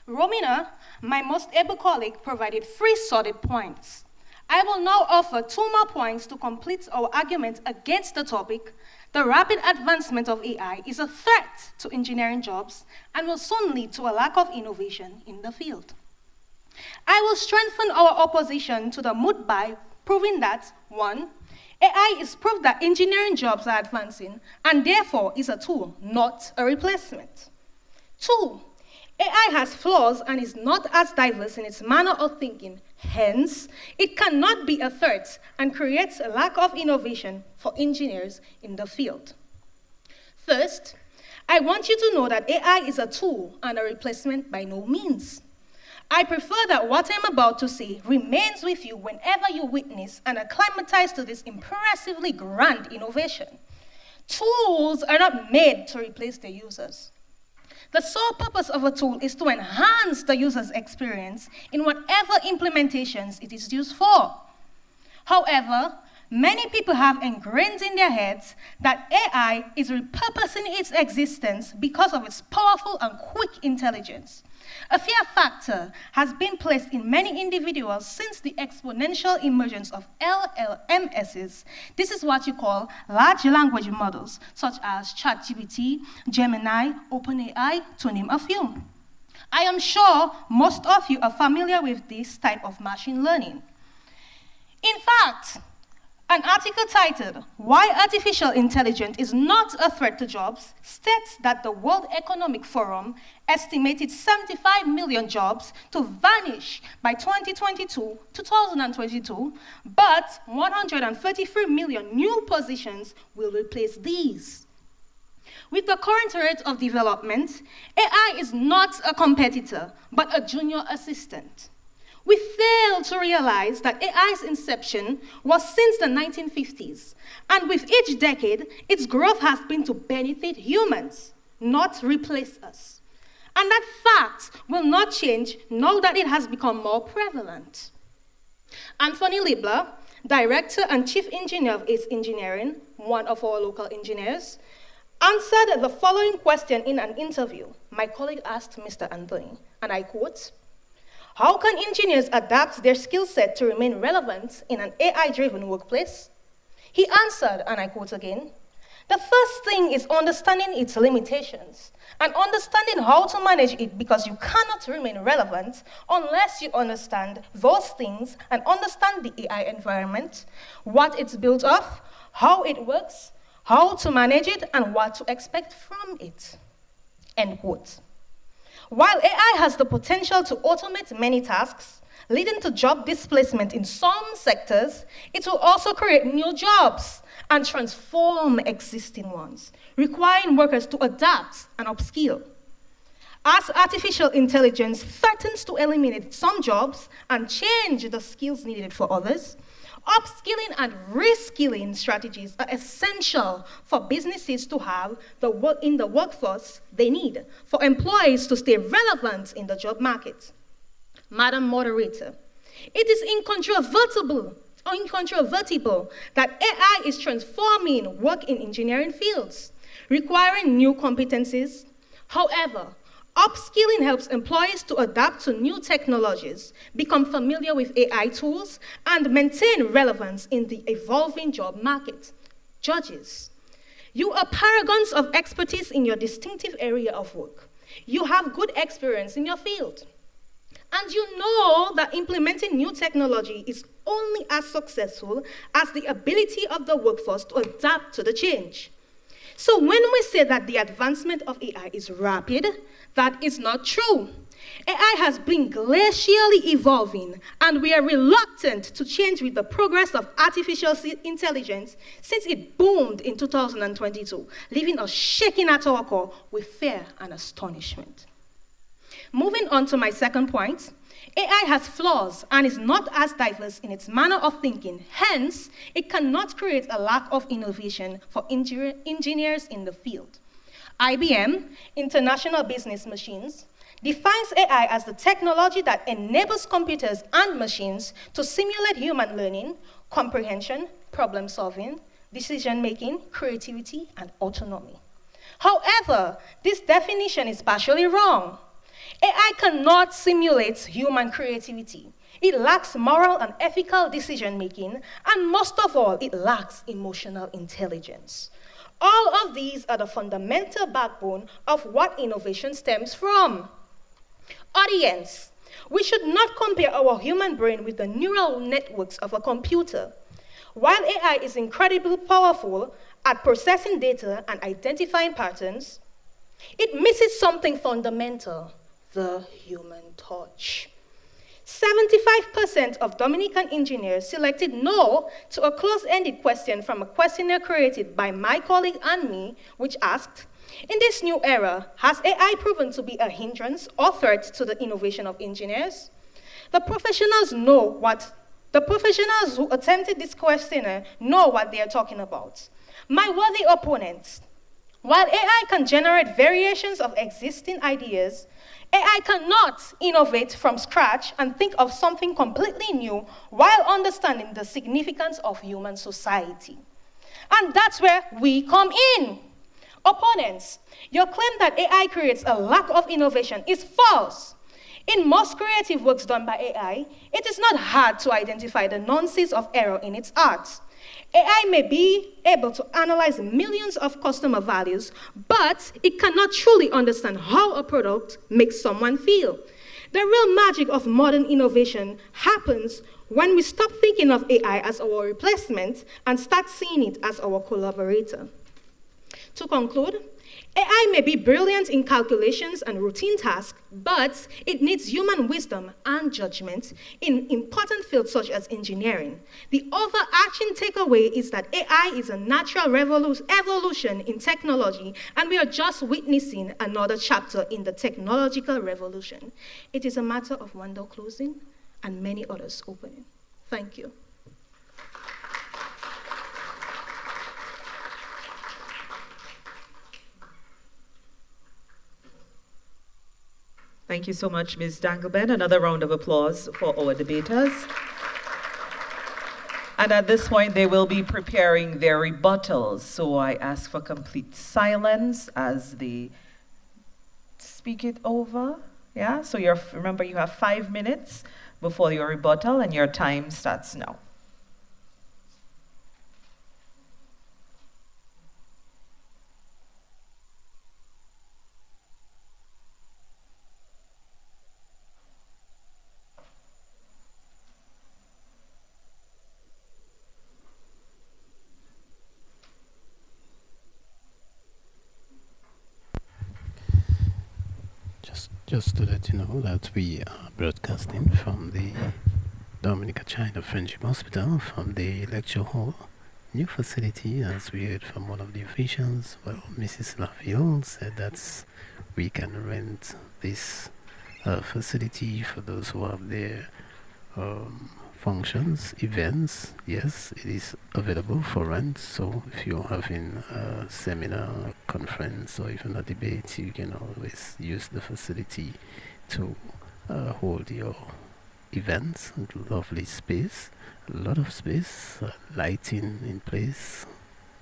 Romina, my most able colleague, provided 3 solid points. I will now offer 2 more points to complete our argument against the topic. The rapid advancement of AI is a threat to engineering jobs and will soon lead to a lack of innovation in the field. I will strengthen our opposition to the moot by proving that, 1, AI is proof that engineering jobs are advancing and therefore is a tool, not a replacement. 2, AI has flaws and is not as diverse in its manner of thinking. Hence, it cannot be a threat and creates a lack of innovation for engineers in the field. First, I want you to know that AI is a tool and a replacement by no means. I prefer that what I'm about to say remains with you whenever you witness and acclimatize to this impressively grand innovation. Tools are not made to replace their users. The sole purpose of a tool is to enhance the user's experience in whatever implementations it is used for. However, Many people have ingrained in their heads that AI is repurposing its existence because of its powerful and quick intelligence. A fear factor has been placed in many individuals since the exponential emergence of LLMSs. This is what you call large language models, such as ChatGPT, Gemini, OpenAI, to name a few. I am sure most of you are familiar with this type of machine learning. In fact, an article titled, "Why Artificial Intelligence is Not a Threat to Jobs," states that the World Economic Forum estimated 75 million jobs to vanish by 2022, but 133 million new positions will replace these. With the current rate of development, AI is not a competitor, but a junior assistant. We fail to realize that AI's inception was since the 1950s, and with each decade, its growth has been to benefit humans, not replace us. And that fact will not change now that it has become more prevalent. Anthony Libler, Director and Chief Engineer of ACE Engineering, one of our local engineers, answered the following question in an interview. My colleague asked Mr. Anthony, and I quote, "How can engineers adapt their skill set to remain relevant in an AI-driven workplace?" He answered, and I quote again, "The first thing is understanding its limitations and understanding how to manage it, because you cannot remain relevant unless you understand those things and understand the AI environment, what it's built of, how it works, how to manage it, and what to expect from it." End quote. While AI has the potential to automate many tasks, leading to job displacement in some sectors, it will also create new jobs and transform existing ones, requiring workers to adapt and upskill. As artificial intelligence threatens to eliminate some jobs and change the skills needed for others, upskilling and reskilling strategies are essential for businesses to have in the workforce they need, for employees to stay relevant in the job market. Madam Moderator, it is incontrovertible that AI is transforming work in engineering fields, requiring new competencies. However, upskilling helps employees to adapt to new technologies, become familiar with AI tools, and maintain relevance in the evolving job market. Judges, you are paragons of expertise in your distinctive area of work. You have good experience in your field. And you know that implementing new technology is only as successful as the ability of the workforce to adapt to the change. So when we say that the advancement of AI is rapid, that is not true. AI has been glacially evolving, and we are reluctant to change with the progress of artificial intelligence since it boomed in 2022, leaving us shaking at our core with fear and astonishment. Moving on to my second point, AI has flaws and is not as diverse in its manner of thinking. Hence, it cannot create a lack of innovation for engineers in the field. IBM, International Business Machines, defines AI as the technology that enables computers and machines to simulate human learning, comprehension, problem-solving, decision-making, creativity, and autonomy. However, this definition is partially wrong. AI cannot simulate human creativity. It lacks moral and ethical decision-making, and most of all, it lacks emotional intelligence. All of these are the fundamental backbone of what innovation stems from. Audience, we should not compare our human brain with the neural networks of a computer. While AI is incredibly powerful at processing data and identifying patterns, it misses something fundamental: the human touch. 75% of Dominican engineers selected no to a close-ended question from a questionnaire created by my colleague and me, which asked, "In this new era, has AI proven to be a hindrance or threat to the innovation of engineers?" The professionals who attempted this questionnaire know what they are talking about. My worthy opponents, While AI can generate variations of existing ideas, AI cannot innovate from scratch and think of something completely new while understanding the significance of human society. And that's where we come in. Opponents, your claim that AI creates a lack of innovation is false. In most creative works done by AI, it is not hard to identify the nonsense of error in its art. AI may be able to analyze millions of customer values, but it cannot truly understand how a product makes someone feel. The real magic of modern innovation happens when we stop thinking of AI as our replacement and start seeing it as our collaborator. To conclude, AI may be brilliant in calculations and routine tasks, but it needs human wisdom and judgment in important fields such as engineering. The overarching takeaway is that AI is a natural evolution in technology, and we are just witnessing another chapter in the technological revolution. It is a matter of one door closing and many others opening. Thank you. Thank you so much, Ms. Dangleben. Another round of applause for our debaters. And at this point, they will be preparing their rebuttals. So I ask for complete silence as they speak it over. Yeah, so remember you have 5 minutes before your rebuttal, and your time starts now. Just to let you know that we are broadcasting from the Dominica China Friendship Hospital from the lecture hall. New facility, as we heard from one of the officials. Well, Mrs. Laville said that we can rent this facility for those who have their functions, events. Yes, it is available for rent. So if you're having a seminar, a conference, or even a debate, you can always use the facility to hold your events. Lovely space, a lot of space, lighting in place,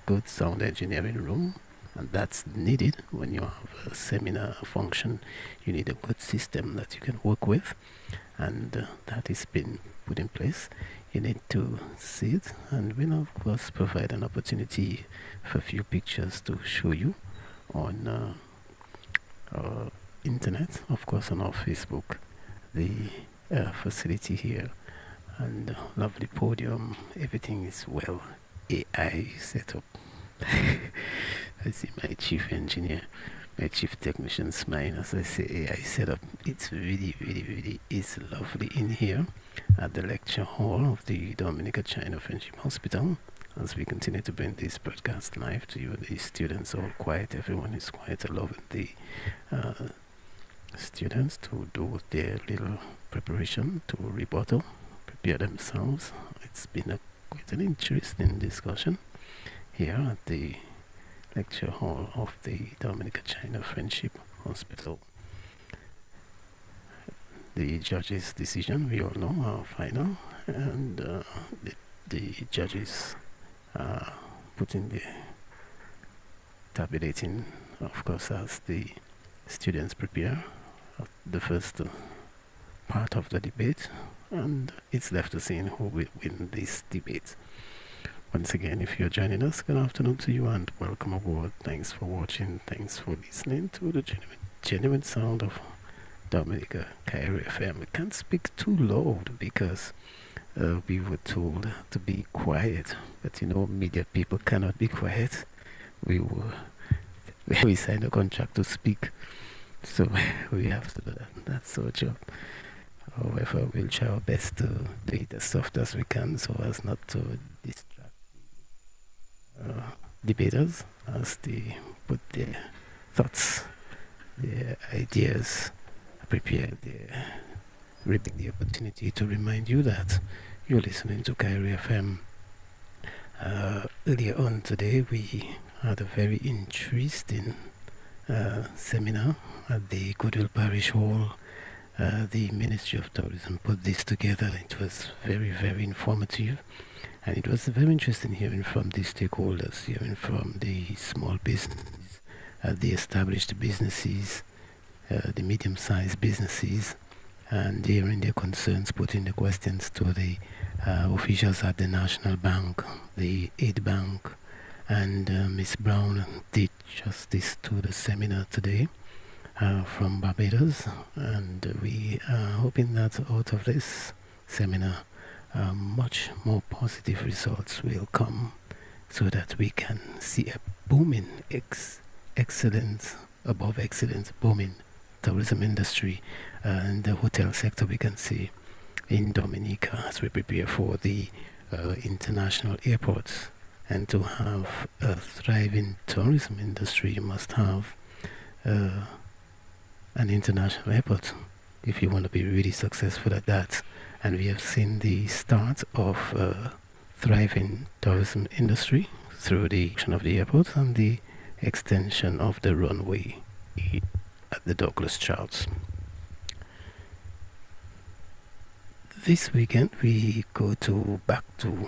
good sound engineering room, and that's needed when you have a seminar, a function. You need a good system that you can work with, and that is been put in place. You need to see it, and we'll of course provide an opportunity for a few pictures to show you on our internet, of course on our Facebook, the facility here, and lovely podium. Everything is well AI set up. I see my chief engineer, my chief technician smile as I say AI setup. It's really is lovely in here at the lecture hall of the Dominica China Friendship Hospital. As we continue to bring this broadcast live to you, the students are all quiet. Everyone is quiet, allowing the students to do their little preparation to rebuttal, prepare themselves. It's been quite an interesting discussion here at the lecture hall of the Dominica China Friendship Hospital. The judge's decision, we all know, are final, and the judges are putting the tabulating, of course, as the students prepare the first part of the debate, and it's left to see who will win this debate. Once again, if you're joining us, good afternoon to you and welcome aboard. Thanks for watching. Thanks for listening to the genuine sound of Dominica Kyrie FM. We can't speak too loud because we were told to be quiet, but you know, media people cannot be quiet. We signed a contract to speak, so we have to do that. That's our job. However, we'll try our best to do it as soft as we can so as not to distract debaters as they put their thoughts, their ideas, prepare the opportunity to remind you that you're listening to Kyrie FM. Earlier on today, we had a very interesting seminar at the Goodwill Parish Hall. The Ministry of Tourism put this together. It was very, very informative. And it was very interesting hearing from the stakeholders, hearing from the small businesses, the established businesses, the medium-sized businesses, and hearing their concerns, putting the questions to the officials at the National Bank, the Aid Bank, and Ms. Brown did justice to the seminar today from Barbados, and we are hoping that out of this seminar much more positive results will come, so that we can see a booming, excellent, above excellence, booming tourism industry and the hotel sector we can see in Dominica as we prepare for the international airports. And to have a thriving tourism industry, you must have an international airport if you want to be really successful at that. And we have seen the start of thriving tourism industry through the action of the airport and the extension of the runway at the Douglas Charles. This weekend we go back to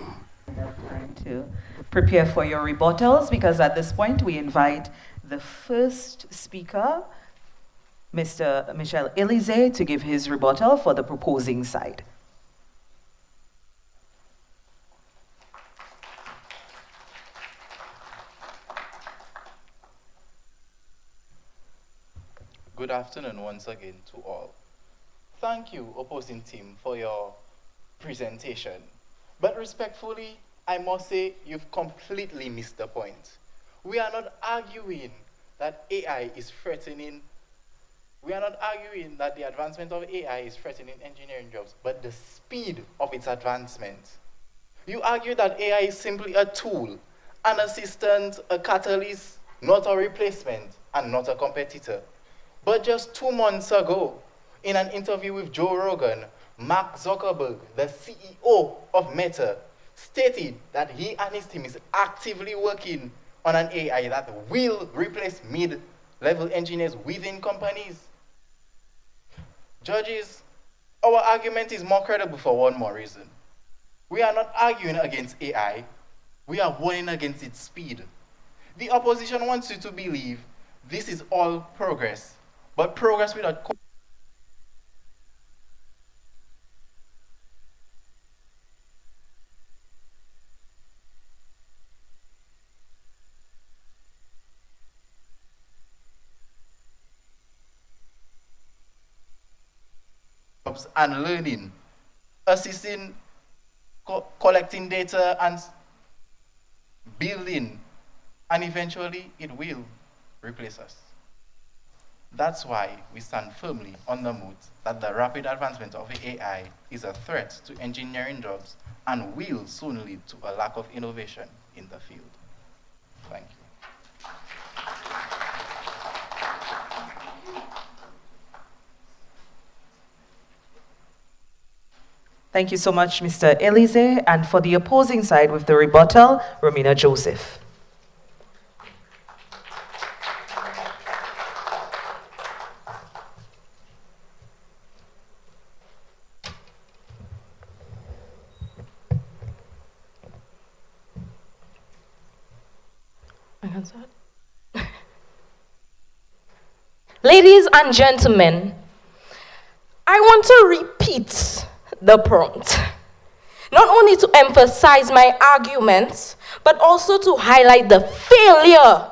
prepare for your rebuttals, because at this point we invite the first speaker, Mr. Michel Elise, to give his rebuttal for the proposing side. Good afternoon once again to all. Thank you, opposing team, for your presentation. But respectfully, I must say you've completely missed the point. We are not arguing that AI is threatening. We are not arguing that the advancement of AI is threatening engineering jobs, but the speed of its advancement. You argue that AI is simply a tool, an assistant, a catalyst, not a replacement, and not a competitor. But just 2 months ago, in an interview with Joe Rogan, Mark Zuckerberg, the CEO of Meta, stated that he and his team is actively working on an AI that will replace mid-level engineers within companies. Judges, our argument is more credible for one more reason. We are not arguing against AI, we are warning against its speed. The opposition wants you to believe this is all progress, but progress without and learning, assisting, collecting data and building, and eventually it will replace us. That's why we stand firmly on the moot that the rapid advancement of AI is a threat to engineering jobs and will soon lead to a lack of innovation in the field. Thank you. Thank you so much, Mr. Elise. And for the opposing side with the rebuttal, Romina Joseph. Ladies and gentlemen, I want to repeat the prompt. Not only to emphasize my arguments, but also to highlight the failure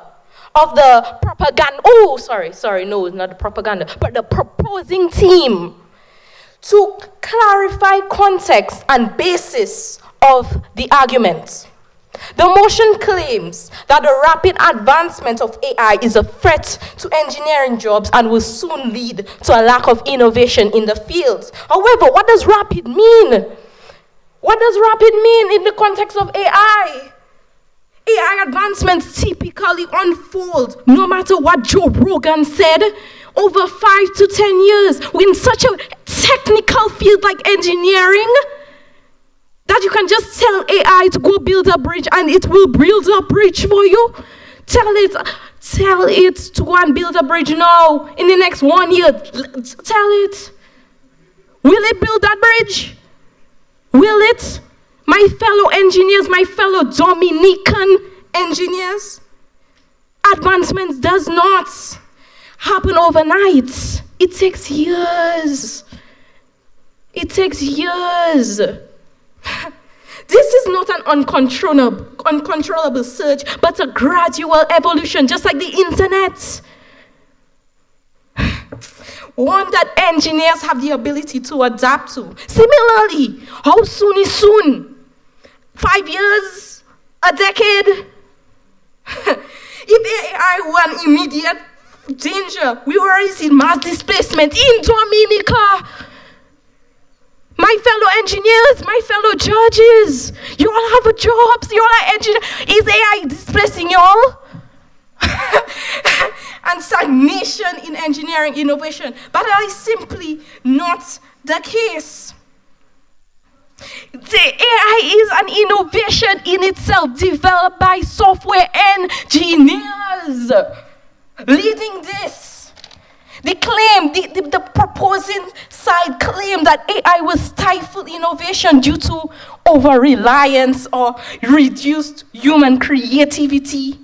of the propaganda. Oh, sorry, no, not the propaganda, but the proposing team to clarify context and basis of the argument. The motion claims that the rapid advancement of AI is a threat to engineering jobs and will soon lead to a lack of innovation in the field. However, what does rapid mean? What does rapid mean in the context of AI? AI advancements typically unfold, no matter what Joe Rogan said, over 5 to 10 years. In such a technical field like engineering, that you can just tell AI to go build a bridge and it will build a bridge for you. Tell it to go and build a bridge now in the next 1 year. Tell it. Will it build that bridge? Will it? My fellow engineers, my fellow Dominican engineers, advancements does not happen overnight. It takes years. It takes years. This is not an uncontrollable surge, but a gradual evolution, just like the internet. One that engineers have the ability to adapt to. Similarly, how soon is soon? 5 years? A decade? If AI were an immediate danger, we already see mass displacement in Dominica. My fellow engineers, my fellow judges, you all have jobs, you all are engineers. Is AI displacing you all? And stagnation in engineering innovation. But that is simply not the case. The AI is an innovation in itself, developed by software engineers. Leading this. The claim, the proposing side claim that AI will stifle innovation due to over-reliance or reduced human creativity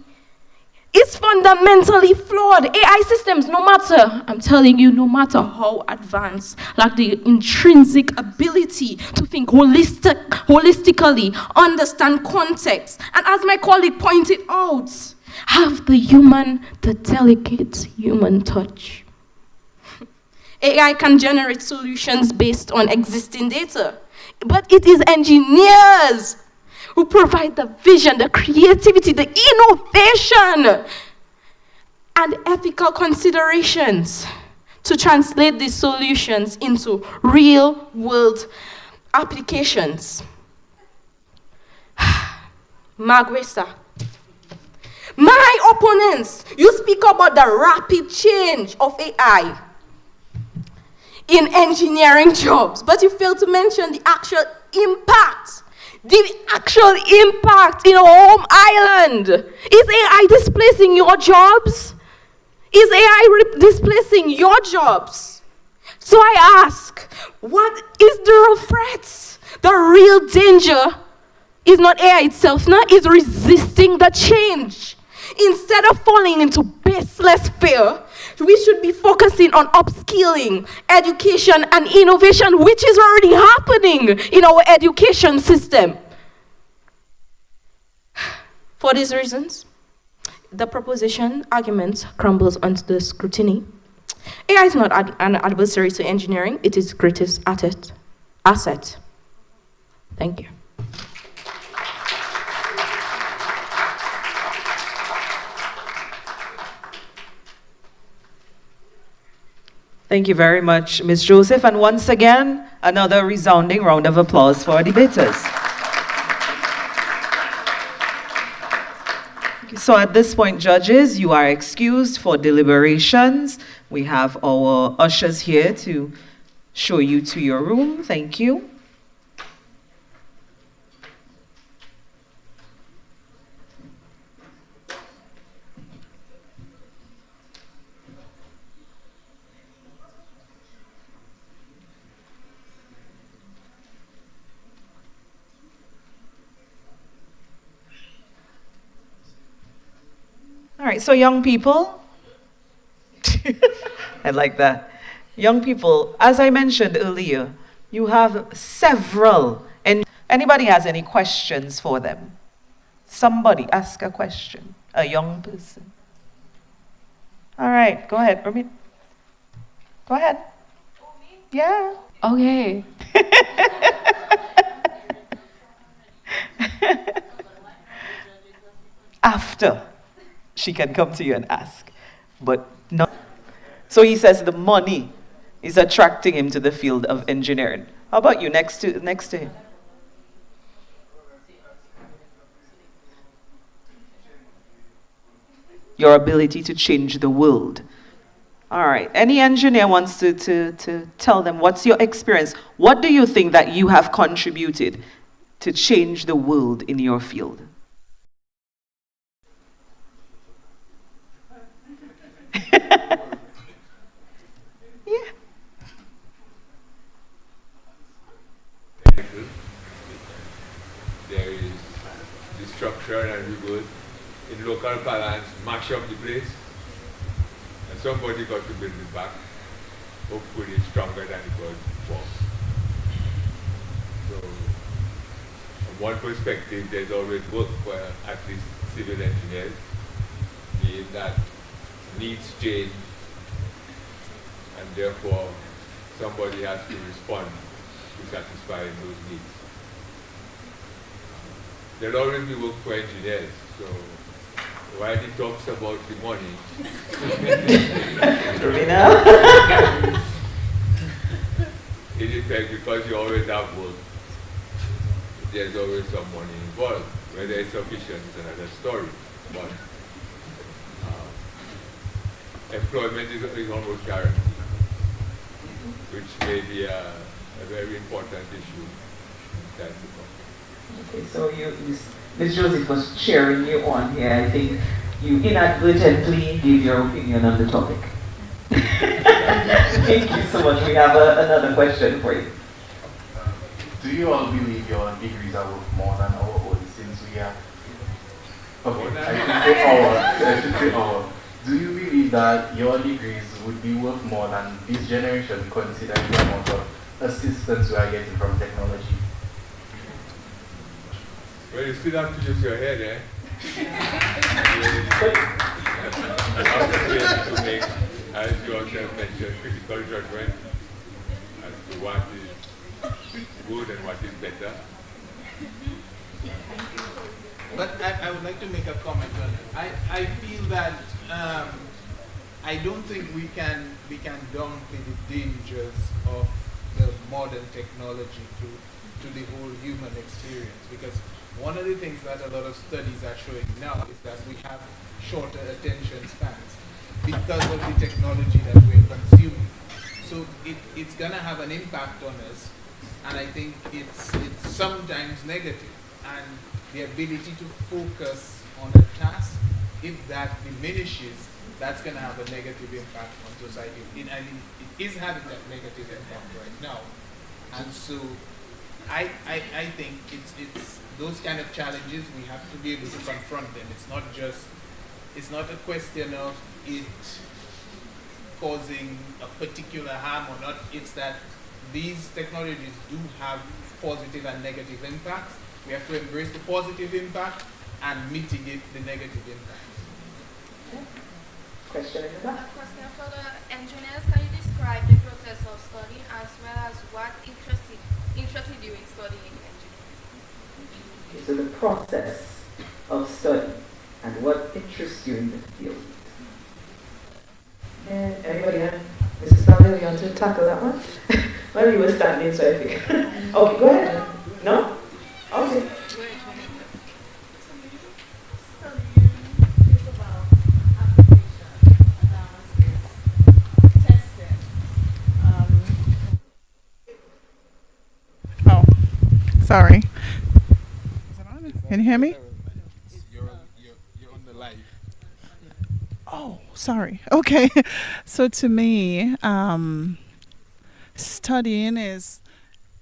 is fundamentally flawed. AI systems, no matter, I'm telling you, no matter how advanced, lack the intrinsic ability to think holistically, understand context, and as my colleague pointed out, have the delicate human touch. AI can generate solutions based on existing data, but it is engineers who provide the vision, the creativity, the innovation, and ethical considerations to translate these solutions into real-world applications. Magwesa. My opponents, you speak about the rapid change of AI in engineering jobs, but you fail to mention the actual impact. The actual impact in our home island. Is AI displacing your jobs? Is AI displacing your jobs? So I ask, what is the real threat? The real danger is not AI itself, now is resisting the change. Instead of falling into baseless fear, we should be focusing on upskilling, education, and innovation, which is already happening in our education system. For these reasons, the proposition argument crumbles under the scrutiny. AI is not an adversary to engineering, it is greatest asset. Thank you. Thank you very much, Ms. Joseph. And once again, another resounding round of applause for our debaters. So at this point, judges, you are excused for deliberations. We have our ushers here to show you to your room. Thank you. All right, so young people, I like that. Young people, as I mentioned earlier, you have several, and anybody has any questions for them? Somebody ask a question, a young person. All right, go ahead, Ramit. Go ahead. Yeah. Okay. After. She can come to you and ask, but no. So he says the money is attracting him to the field of engineering. How about you, next to him? Your ability to change the world. All right, any engineer wants to tell them, what's your experience? What do you think that you have contributed to change the world in your field? local parlance, mash up the place, and somebody got to build it back, hopefully stronger than it was before. So, from one perspective, there's always work for at least civil engineers, meaning that needs change, and therefore somebody has to respond to satisfying those needs. There'll always be work for engineers, so while he talks about the money, in effect, because you always have work, there's always some money involved. Whether it's sufficient is another story, but employment is almost guaranteed, which may be a very important issue in time to come. Okay, so Ms. Joseph was cheering you on here. I think you inadvertently gave your opinion on the topic. Thank you so much. We have another question for you. Do you all believe your degrees are worth more than our own since we are... Okay, I should say our. Do you believe that your degrees would be worth more than this generation considering the amount of assistance we are getting from technology? Well, you still have to use your head, eh? You have to be able to make, as you also mentioned, critical judgment as to what is good and what is better. But I would like to make a comment on it. I feel that I don't think we can downplay the dangers of the modern technology to the whole human experience, because one of the things that a lot of studies are showing now is that we have shorter attention spans because of the technology that we're consuming. So it's gonna have an impact on us, and I think it's sometimes negative. And the ability to focus on a task, if that diminishes, that's going to have a negative impact on society. I mean, it is having that negative impact right now. And so I think it's those kind of challenges, we have to be able to confront them. It's not a question of it causing a particular harm or not. It's that these technologies do have positive and negative impacts. We have to embrace the positive impact and mitigate the negative impact. Question in the back. Question for the engineers. Can you describe the process of studying as well as what interested you in studying engineering? Okay, so the process of study and what interests you in the field. Anybody else? Mrs. Stalin, you want to tackle that one? Well, you were standing, so I think. Okay, go ahead. No? Okay. Oh, sorry. Is it on? Can you hear me? You're on the live. Oh, sorry. Okay. So to me, studying is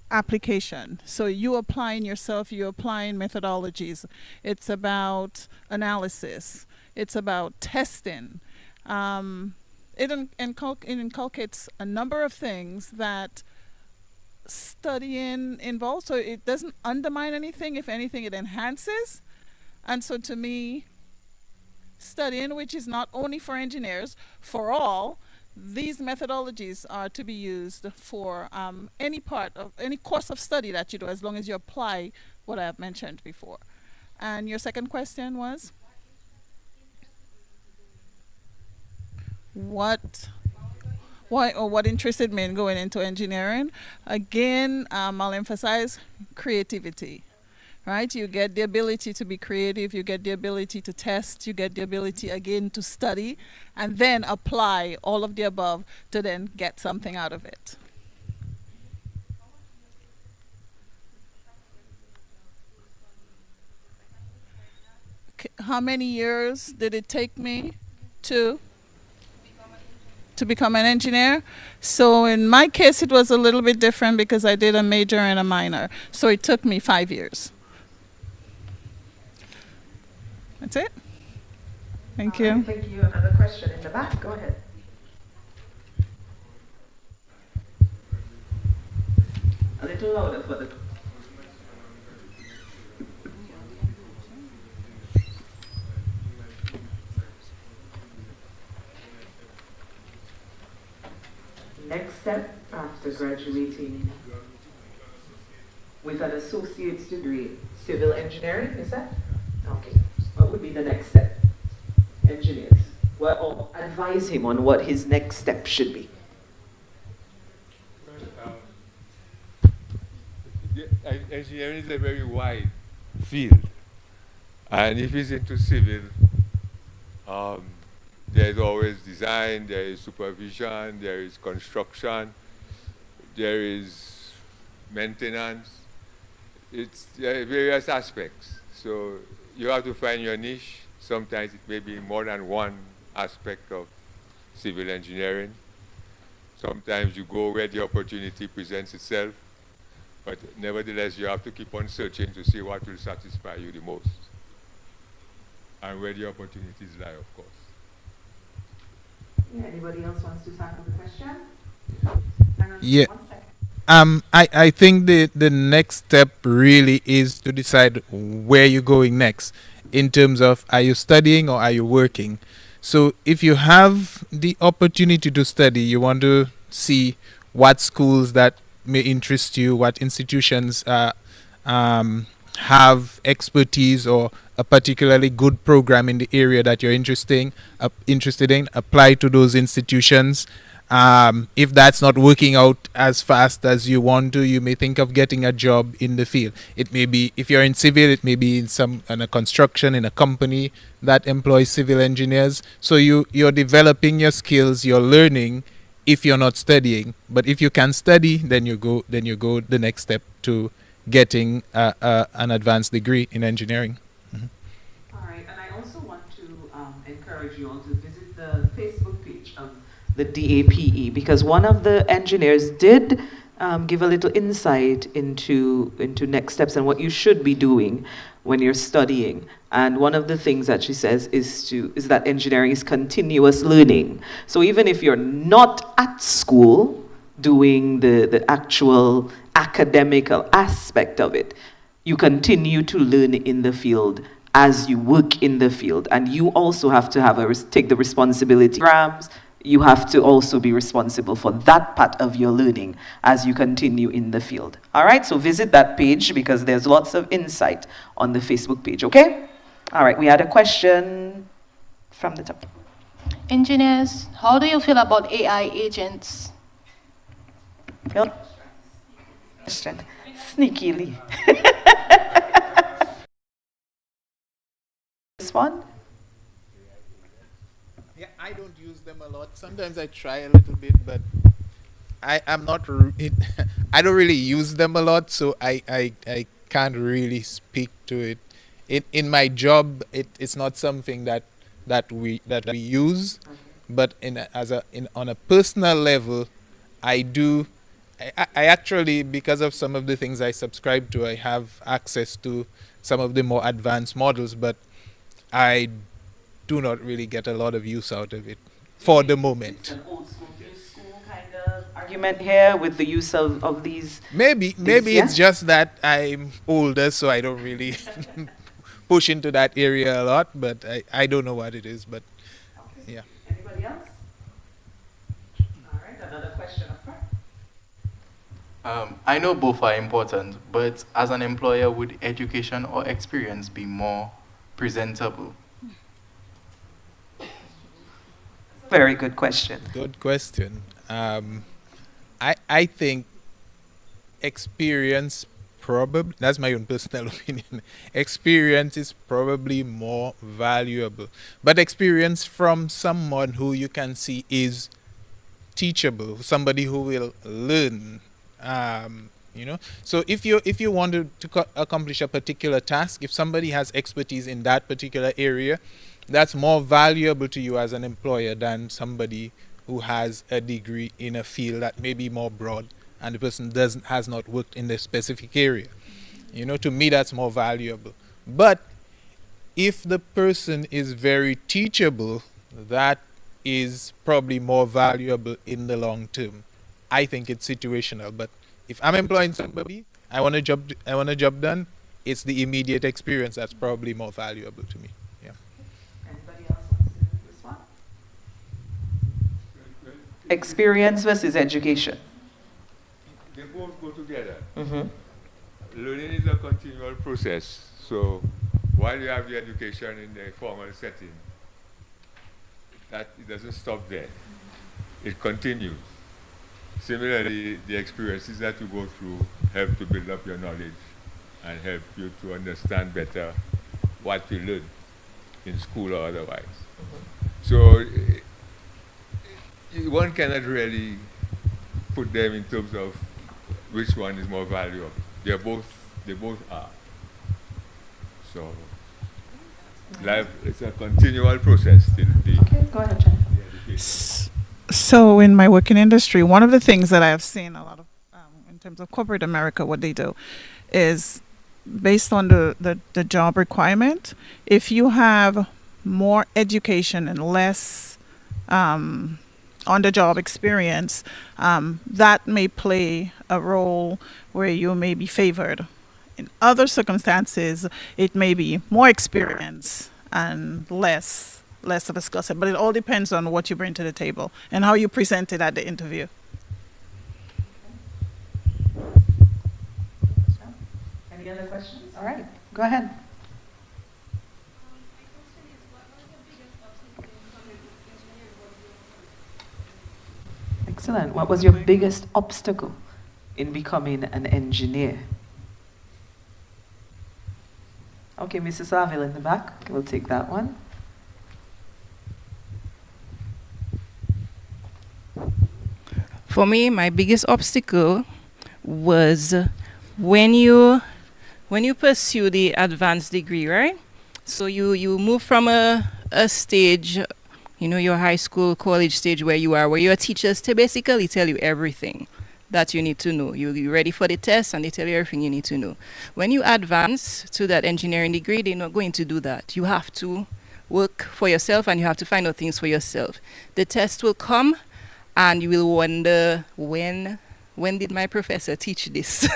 application. So you applying yourself, you applying methodologies. It's about analysis. It's about testing. It inculcates a number of things that studying involves. So it doesn't undermine anything. If anything, it enhances. And so to me, studying, which is not only for engineers, for all, these methodologies are to be used for any part of any course of study that you do, as long as you apply what I have mentioned before. And your second question was? What interested me in going into engineering? Again, I'll emphasize creativity. Right? You get the ability to be creative, you get the ability to test, you get the ability again to study, and then apply all of the above to then get something out of it. How many years did it take me to become an engineer? So in my case, it was a little bit different because I did a major and a minor. So it took me 5 years. That's it. Thank All you. right, thank you. Another question in the back. Go ahead. A little louder for the. Next step after graduating with an associate's degree, civil engineering, is that? Okay. What would be the next step? Engineers. Well, or advise him on what his next step should be. Engineering is a very wide field, and if he's into civil, um, there's always design, there is supervision, there is construction, there is maintenance. There are various aspects. So you have to find your niche. Sometimes it may be more than one aspect of civil engineering. Sometimes you go where the opportunity presents itself, but nevertheless you have to keep on searching to see what will satisfy you the most and where the opportunities lie, of course. Yeah, anybody else wants to tackle the question? Yeah. I think the next step really is to decide where you're going next in terms of are you studying or are you working. So if you have the opportunity to study, you want to see what schools that may interest you, what institutions have expertise or a particularly good program in the area that you're interested in, apply to those institutions. If that's not working out as fast as you want to, you may think of getting a job in the field. It may be, if you're in civil, it may be in a construction, in a company that employs civil engineers. So you're developing your skills, you're learning if you're not studying. But if you can study, then you go the next step to getting an advanced degree in engineering. All right, and I also want to encourage you all to visit the Facebook page of the DAPE, because one of the engineers did give a little insight into next steps and what you should be doing when you're studying. And one of the things that she says is that engineering is continuous learning. So even if you're not at school doing the actual academical aspect of it, you continue to learn in the field as you work in the field. And you also have to take the responsibility. You have to also be responsible for that part of your learning as you continue in the field. All right, so visit that page because there's lots of insight on the Facebook page, okay? All right, we had a question from the top. Engineers, how do you feel about AI agents? Question. Sneakily. This one? Yeah, I don't use them a lot. Sometimes I try a little bit, but I'm not. I don't really use them a lot, so I can't really speak to it. In my job, it's not something that we use, but on a personal level, I do. I actually, because of some of the things I subscribe to, I have access to some of the more advanced models, but I do not really get a lot of use out of it for the moment. It's an old school, new school kind of argument here with the use of these. Maybe yeah? it's just that I'm older, so I don't really push into that area a lot, but I don't know what it is, but okay. Yeah. Anybody else? All right, another question up front. I know both are important, but as an employer, would education or experience be more presentable? Very good question. Good question. I think experience probably, that's my own personal opinion, experience is probably more valuable. But experience from someone who you can see is teachable, somebody who will learn. So if you want to accomplish a particular task, if somebody has expertise in that particular area, that's more valuable to you as an employer than somebody who has a degree in a field that may be more broad and the person has not worked in the specific area. To me, that's more valuable. But if the person is very teachable, that is probably more valuable in the long term. I think it's situational, but if I'm employing somebody, I want a job done, it's the immediate experience that's probably more valuable to me. Yeah. Anybody else wants to respond? Experience versus education. They both go together. Mm-hmm. Learning is a continual process. So while you have the education in the formal setting, that it doesn't stop there. It continues. Similarly, the experiences that you go through help to build up your knowledge and help you to understand better what you learn in school or otherwise. So one cannot really put them in terms of which one is more valuable. They both are. So life is a continual process. Okay, go ahead, Jennifer. So in my working industry, one of the things that I have seen a lot of in terms of corporate America, what they do is based on the job requirement, if you have more education and less on-the-job experience, that may play a role where you may be favored. In other circumstances, it may be more experience and less of a skill set, but it all depends on what you bring to the table and how you present it at the interview. Any other questions? All right, go ahead. Excellent. What was your biggest obstacle in becoming an engineer? Okay, Mrs. Avil in the back. We'll take that one. For me, my biggest obstacle was when you pursue the advanced degree, right? So you move from a stage, your high school, college stage where your teachers to basically tell you everything that you need to know. You're ready for the test and they tell you everything you need to know. When you advance to that engineering degree, they're not going to do that. You have to work for yourself and you have to find out things for yourself. The test will come and you will wonder, when did my professor teach this?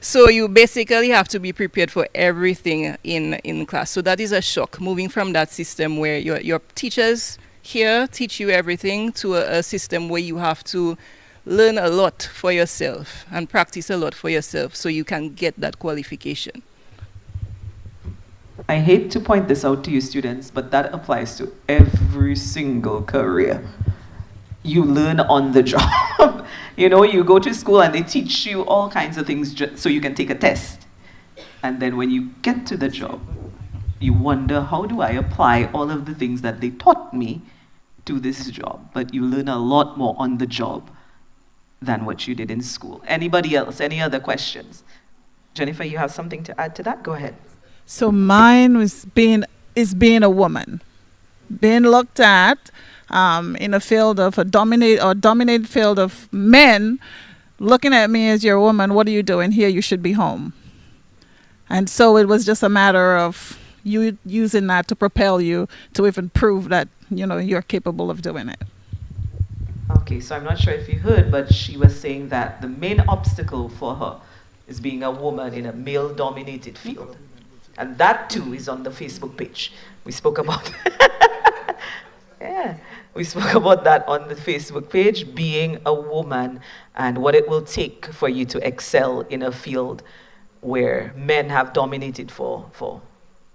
So you basically have to be prepared for everything in class. So that is a shock, moving from that system where your teachers here teach you everything to a system where you have to learn a lot for yourself and practice a lot for yourself so you can get that qualification. I hate to point this out to you students, but that applies to every single career. You learn on the job. You go to school and they teach you all kinds of things so you can take a test. And then when you get to the job, you wonder, how do I apply all of the things that they taught me to this job? But you learn a lot more on the job than what you did in school. Anybody else? Any other questions? Jennifer, you have something to add to that? Go ahead. So mine is being a woman, being looked at in a field of dominated field of men, looking at me as you're a woman. What are you doing here? You should be home. And so it was just a matter of you using that to propel you to even prove that you're capable of doing it. Okay, so I'm not sure if you heard, but she was saying that the main obstacle for her is being a woman in a male-dominated field. And that too is on the Facebook page. We spoke about we spoke about that on the Facebook page, being a woman and what it will take for you to excel in a field where men have dominated for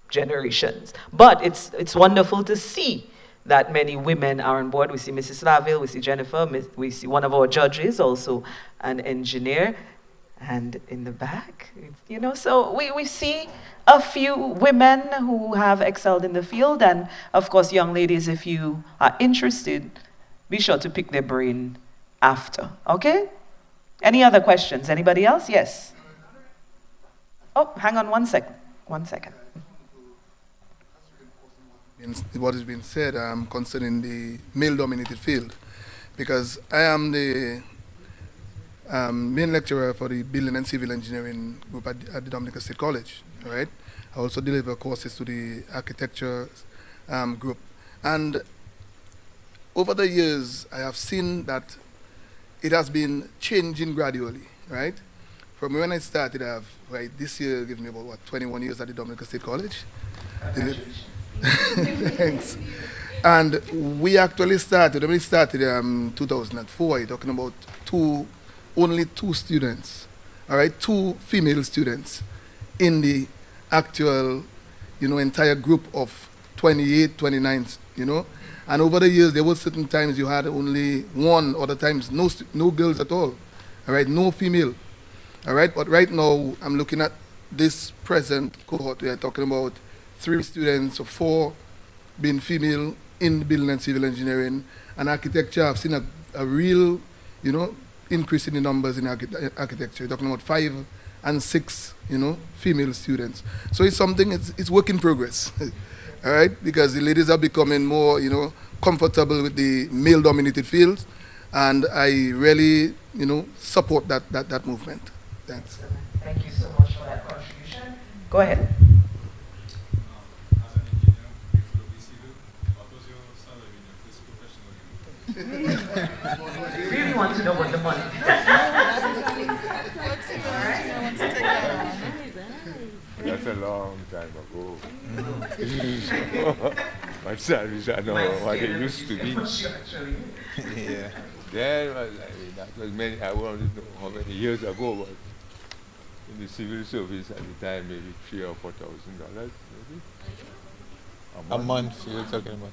generations. But it's wonderful to see that many women are on board. We see Mrs. Laville, we see Jennifer, we see one of our judges, also an engineer. And in the back, so we see a few women who have excelled in the field. And of course, young ladies, if you are interested, be sure to pick their brain after, okay? Any other questions? Anybody else? Yes. Oh, hang on 1 second. 1 second. What has been said concerning the male-dominated field, because I am the main lecturer for the Building and Civil Engineering group at the Dominica State College, right? I also deliver courses to the architecture group. And over the years, I have seen that it has been changing gradually, right? From when I started, this year gives me about 21 years at the Dominica State College. Thanks. And we actually started, when we started 2004, you're talking about only two students, all right, two female students in the actual, entire group of 28, 29, And over the years, there were certain times you had only one, other times no girls at all, all right, no female, all right. But right now, I'm looking at this present cohort. We are talking about 3 students or 4 being female in building and civil engineering and architecture. I've seen a real, increase in the numbers in architecture. You're talking about 5 and 6, female students. So it's something, it's work in progress, all right? Because the ladies are becoming more, comfortable with the male-dominated fields, and I really, support that movement. Thanks. Thank you so much for that contribution. Go ahead. Really want to know about the money. That's a long time ago. My salaries are not what they used to be. Yeah. Then, that was many, I want to know how many years ago, but in the civil service at the time, maybe $3,000 or $4,000, maybe. A month you're talking about.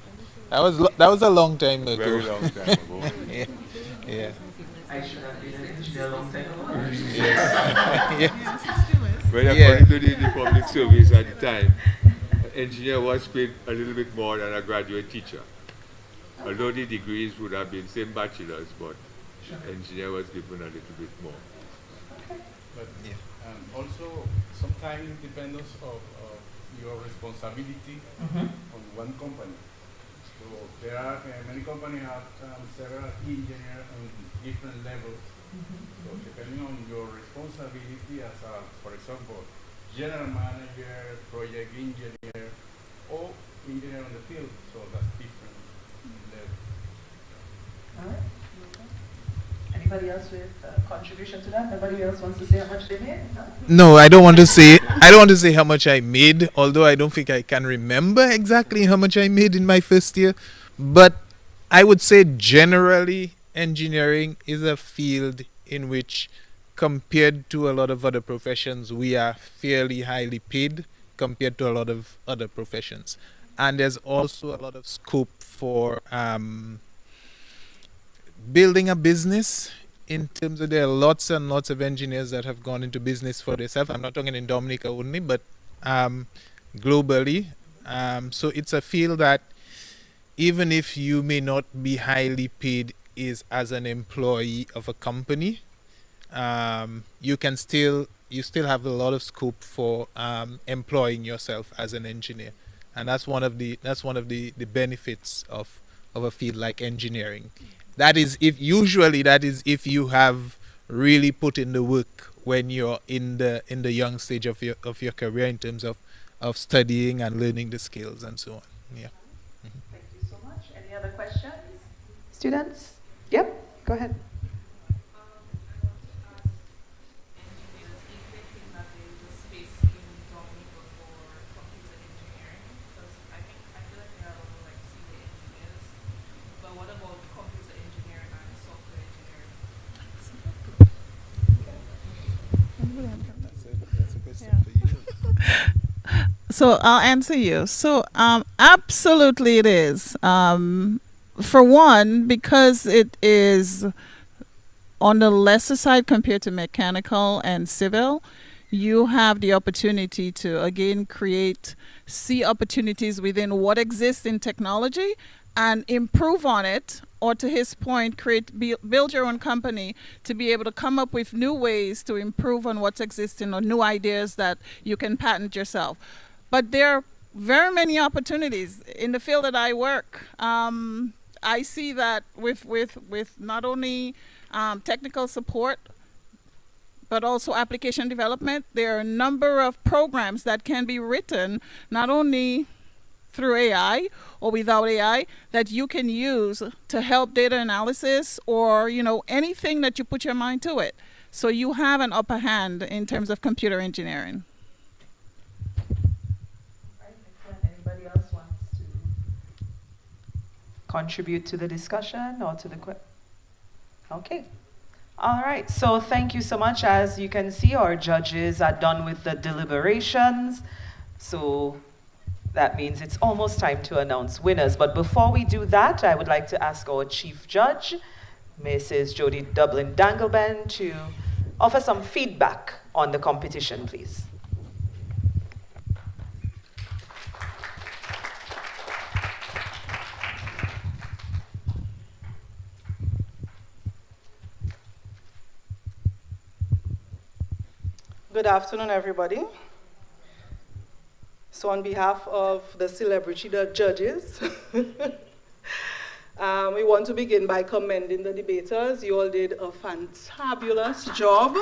That was a long time ago. Very long time ago. Yeah. I should have been an engineer a long time ago. Yes. Well, according to the public service at the time, an engineer was paid a little bit more than a graduate teacher. Although the degrees would have been same bachelor's, but engineer was given a little bit more. But also, sometimes it depends of your responsibility on one company. So there are many companies have several engineers on different levels. So depending on your responsibility as a, for example, general manager, project engineer, or engineer on the field, so that's different level. All right. Anybody else with a contribution to that? Nobody else wants to say how much they made? No, I don't want to say. I don't want to say how much I made. Although I don't think I can remember exactly how much I made in my first year. But I would say generally, engineering is a field in which, compared to a lot of other professions, we are fairly highly paid compared to a lot of other professions. And there's also a lot of scope for building a business, in terms of there are lots and lots of engineers that have gone into business for themselves. I'm not talking in Dominica only, but globally. So it's a field that even if you may not be highly paid as an employee of a company, you still have a lot of scope for employing yourself as an engineer. And that's one of the benefits of a field like engineering. That is if you have really put in the work when you're in the young stage of your career in terms of studying and learning the skills and so on. Yeah. Thank you so much. Any other questions? Students? Yep, go ahead. So I'll answer you. So absolutely it is. For one, because it is on the lesser side compared to mechanical and civil, you have the opportunity to again see opportunities within what exists in technology and improve on it, or to his point, build your own company to be able to come up with new ways to improve on what's existing or new ideas that you can patent yourself. But there are very many opportunities in the field that I work. I see that with not only technical support, but also application development. There are a number of programs that can be written not only through AI or without AI that you can use to help data analysis or, anything that you put your mind to it. So you have an upper hand in terms of computer engineering. Anybody else wants to contribute to the discussion or to the question? Okay. All right. So thank you so much. As you can see, our judges are done with the deliberations. So that means it's almost time to announce winners. But before we do that, I would like to ask our chief judge, Mrs. Jody Dublin Dangleben, to offer some feedback on the competition, please. Good afternoon, everybody. So on behalf of the celebrity judges, we want to begin by commending the debaters. You all did a fantabulous job.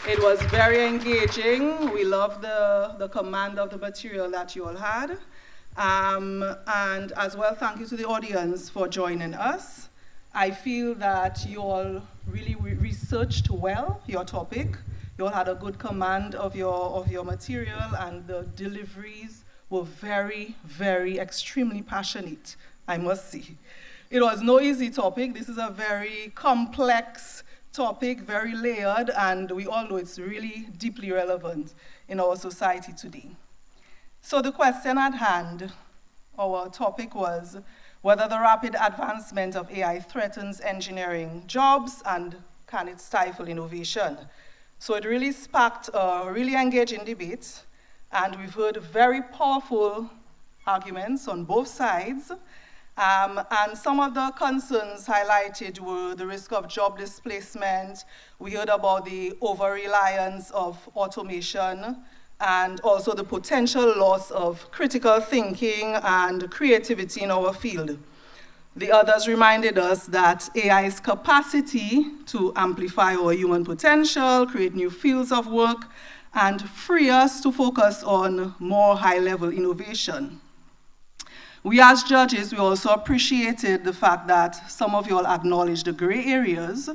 It was very engaging. We loved the command of the material that you all had. And as well, thank you to the audience for joining us. I feel that you all really researched well your topic. You all had a good command of your material, and the deliveries were very, very extremely passionate, I must say. It was no easy topic. This is a very complex topic, very layered, and we all know it's really deeply relevant in our society today. So the question at hand, our topic was whether the rapid advancement of AI threatens engineering jobs and can it stifle innovation. So it really sparked a really engaging debate, and we've heard very powerful arguments on both sides. And some of the concerns highlighted were the risk of job displacement. We heard about the over-reliance of automation, and also the potential loss of critical thinking and creativity in our field. The others reminded us that AI's capacity to amplify our human potential, create new fields of work, and free us to focus on more high-level innovation. We as judges, we also appreciated the fact that some of you all acknowledged the gray areas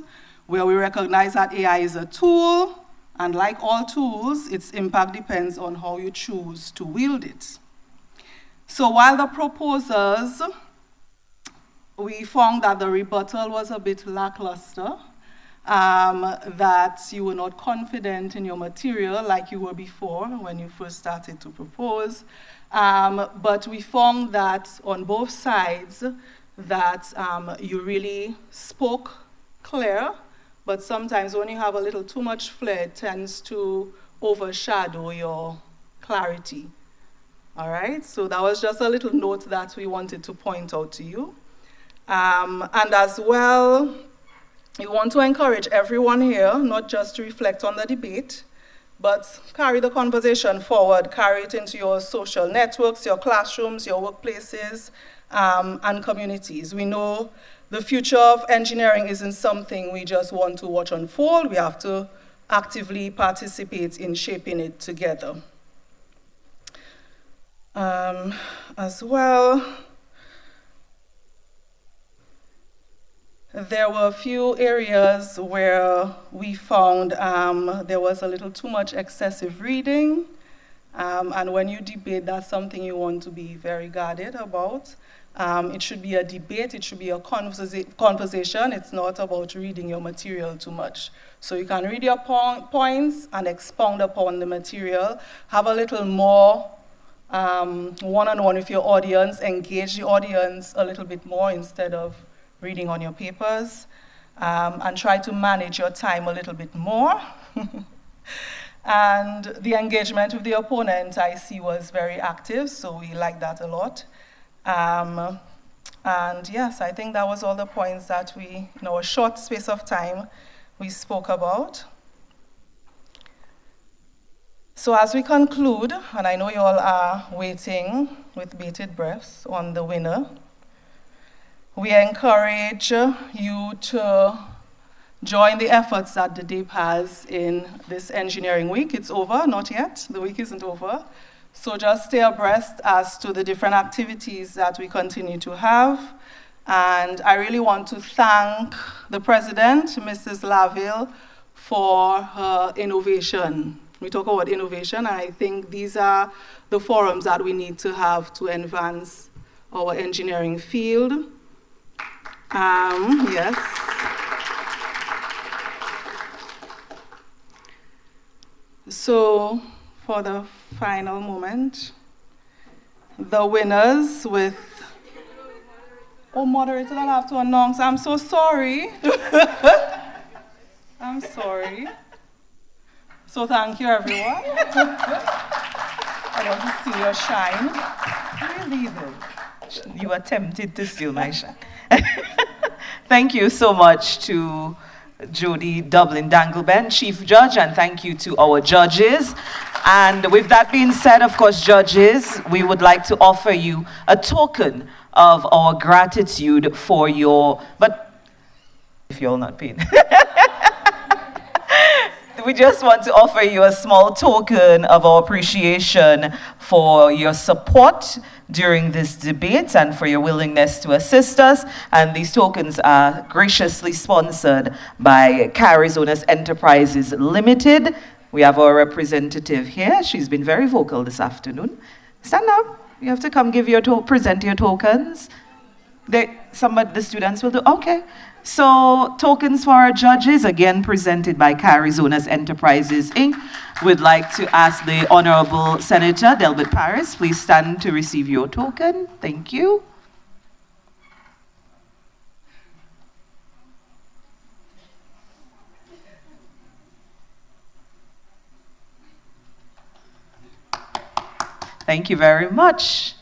where we recognize that AI is a tool, and like all tools, its impact depends on how you choose to wield it. So while the proposers, we found that the rebuttal was a bit lackluster, that you were not confident in your material like you were before when you first started to propose. But we found that on both sides that you really spoke clear, but sometimes when you have a little too much flair, it tends to overshadow your clarity. All right, so that was just a little note that we wanted to point out to you. And as well, we want to encourage everyone here, not just to reflect on the debate, but carry the conversation forward, carry it into your social networks, your classrooms, your workplaces, and communities. We know the future of engineering isn't something we just want to watch unfold. We have to actively participate in shaping it together. As well, there were a few areas where we found there was a little too much excessive reading. And when you debate, that's something you want to be very guarded about. It should be a debate, it should be a conversation. It's not about reading your material too much. So you can read your points and expound upon the material, have a little more one-on-one with your audience, engage the audience a little bit more instead of reading on your papers, and try to manage your time a little bit more. And the engagement with the opponent, I see, was very active, so we like that a lot. And yes, I think that was all the points that we, in our short space of time, we spoke about. So as we conclude, and I know you all are waiting with bated breath on the winner, we encourage you to join the efforts that the DEEP has in this engineering week. It's over, not yet. The week isn't over. So just stay abreast as to the different activities that we continue to have. And I really want to thank the president, Mrs. Laville, for her innovation. We talk about innovation, and I think these are the forums that we need to have to advance our engineering field. Yes. So, for the final moment, the winners with... Oh, moderator, I'll have to announce. I'm so sorry. I'm sorry. So thank you, everyone. I want to see your shine. Really, though? You attempted to steal my shine. Thank you so much to Jody Dublin Dangleben, Chief Judge, and thank you to our judges. And with that being said, of course, judges, we would like to offer you a token of our gratitude for your, but if you're not paying. We just want to offer you a small token of our appreciation for your support during this debate and for your willingness to assist us. And these tokens are graciously sponsored by Carizonas Enterprises Limited. We have our representative here. She's been very vocal this afternoon. Stand up. You have to come give your present your tokens. Some of the students will do. Okay. So tokens for our judges, again presented by Carizonas Enterprises, Inc. We'd like to ask the Honorable Senator Delbert Paris, please stand to receive your token. Thank you. Thank you very much.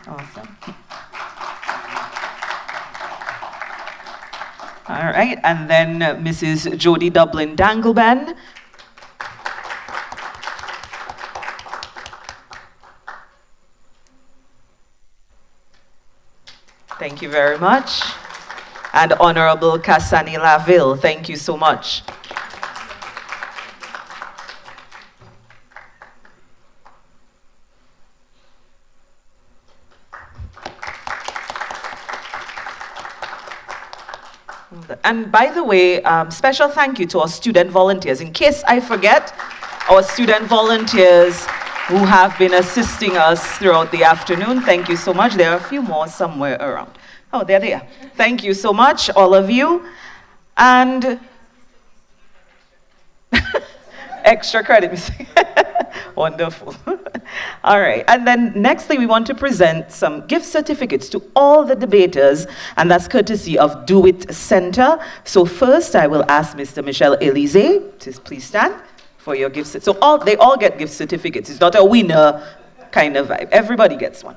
Awesome. All right, and then Mrs. Jody Dublin Dangleben. Thank you very much. And Honorable Kassani Laville, thank you so much. And by the way, special thank you to our student volunteers. In case I forget, our student volunteers who have been assisting us throughout the afternoon, thank you so much. There are a few more somewhere around. Oh, there they are. Thank you so much, all of you. And extra credit. Wonderful. All right, and then nextly we want to present some gift certificates to all the debaters, and that's courtesy of Do It Center. So first I will ask Mr. Michel Elise to please stand for your gifts. So they all get gift certificates. It's not a winner kind of vibe. Everybody gets one.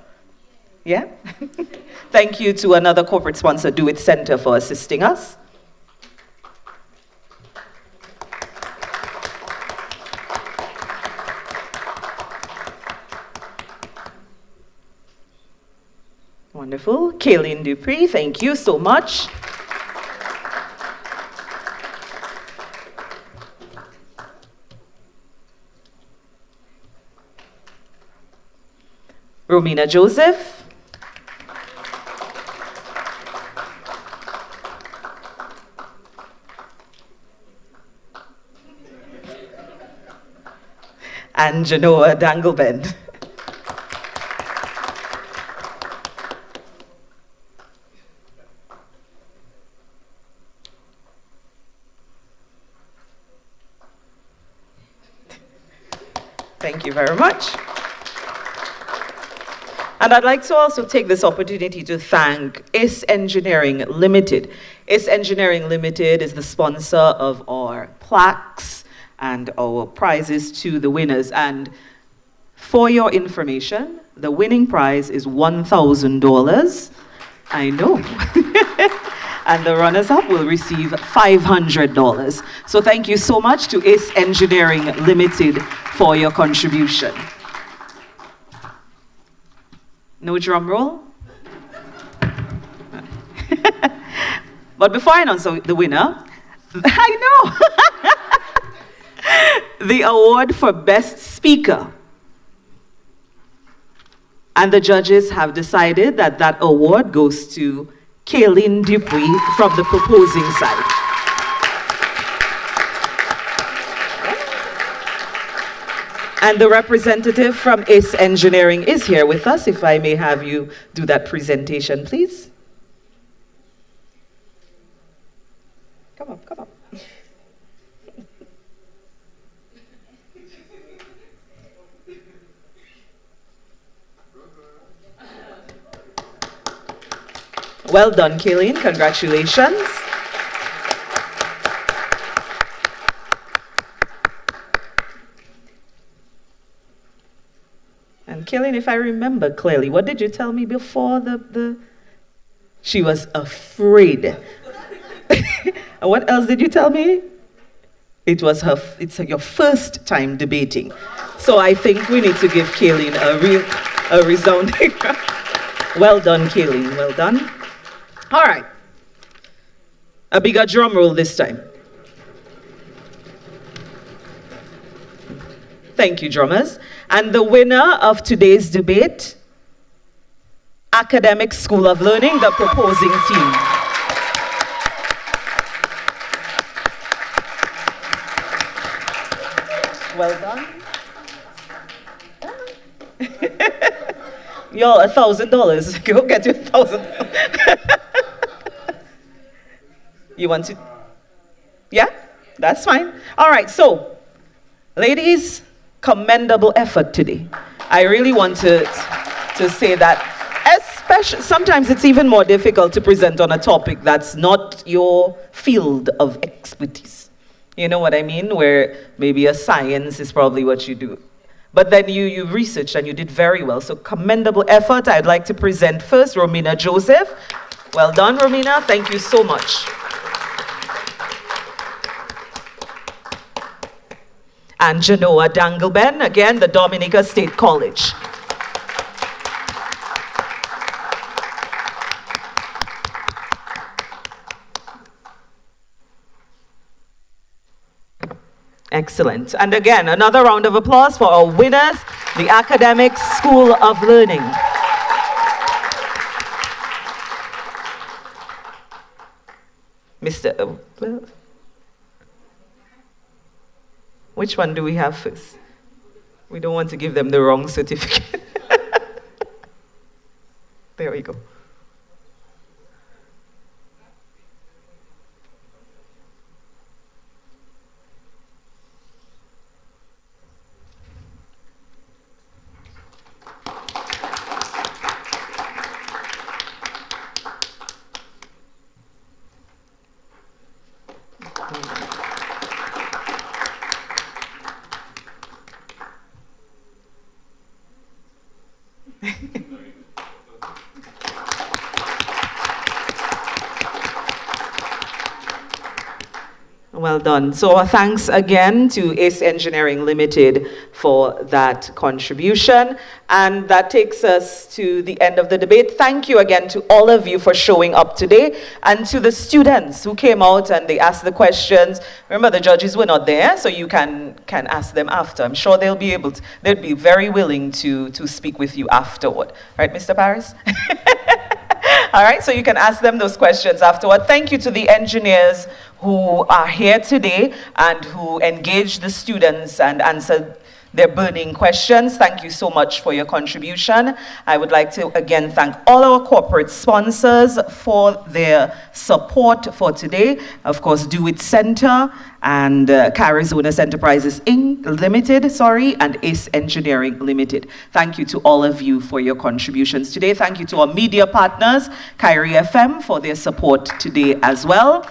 Yeah? Thank you to another corporate sponsor, Do It Center, for assisting us. Wonderful. Kayleen Dupree, thank you so much. Romina Joseph. And Genoa Dangleben. Thank you very much. And I'd like to also take this opportunity to thank IS Engineering Limited. IS Engineering Limited is the sponsor of our plaques and our prizes to the winners. And for your information, the winning prize is $1,000. I know. And the runners-up will receive $500. So thank you so much to IS Engineering Limited for your contribution. No drum roll? But before I announce the winner, I know, the award for Best Speaker. And the judges have decided that that award goes to Kaylin Dupuy from the proposing side. And the representative from ACE Engineering is here with us. If I may have you do that presentation, please. Come up, come up. Well done, Kaylin. Congratulations. And Kaylin, if I remember clearly, what did you tell me before the... She was afraid. What else did you tell me? It's your first time debating. So I think we need to give Kaylin a resounding... Well done, Kaylin, well done. All right. A bigger drum roll this time. Thank you, drummers. And the winner of today's debate, Academic School of Learning, the proposing team. Well done. Y'all, $1,000. Go get your $1,000. You want to? Yeah? That's fine. All right, so, ladies, commendable effort today. I really want to say that, especially, sometimes it's even more difficult to present on a topic that's not your field of expertise. You know what I mean? Where maybe a science is probably what you do. But then you researched and you did very well. So commendable effort. I'd like to present first Romina Joseph. Well done, Romina. Thank you so much. And Genoa Dangleben, again, the Dominica State College. Excellent. And again, another round of applause for our winners, the Academic School of Learning. Mr. Which one do we have first? We don't want to give them the wrong certificate. There we go. Well done. So thanks again to ACE Engineering Limited for that contribution. And that takes us to the end of the debate. Thank you again to all of you for showing up today, and to the students who came out and they asked the questions. Remember, the judges were not there, so you can ask them after. I'm sure they'll be very willing to speak with you afterward. Right, Mr. Paris? All right, so you can ask them those questions afterward. Thank you to the engineers who are here today and who engaged the students and answered their burning questions. Thank you so much for your contribution. I would like to again thank all our corporate sponsors for their support for today. Of course, Do It Center and Carizonas Enterprises Limited, and ACE Engineering Limited. Thank you to all of you for your contributions today. Thank you to our media partners, Kyrie FM, for their support today as well.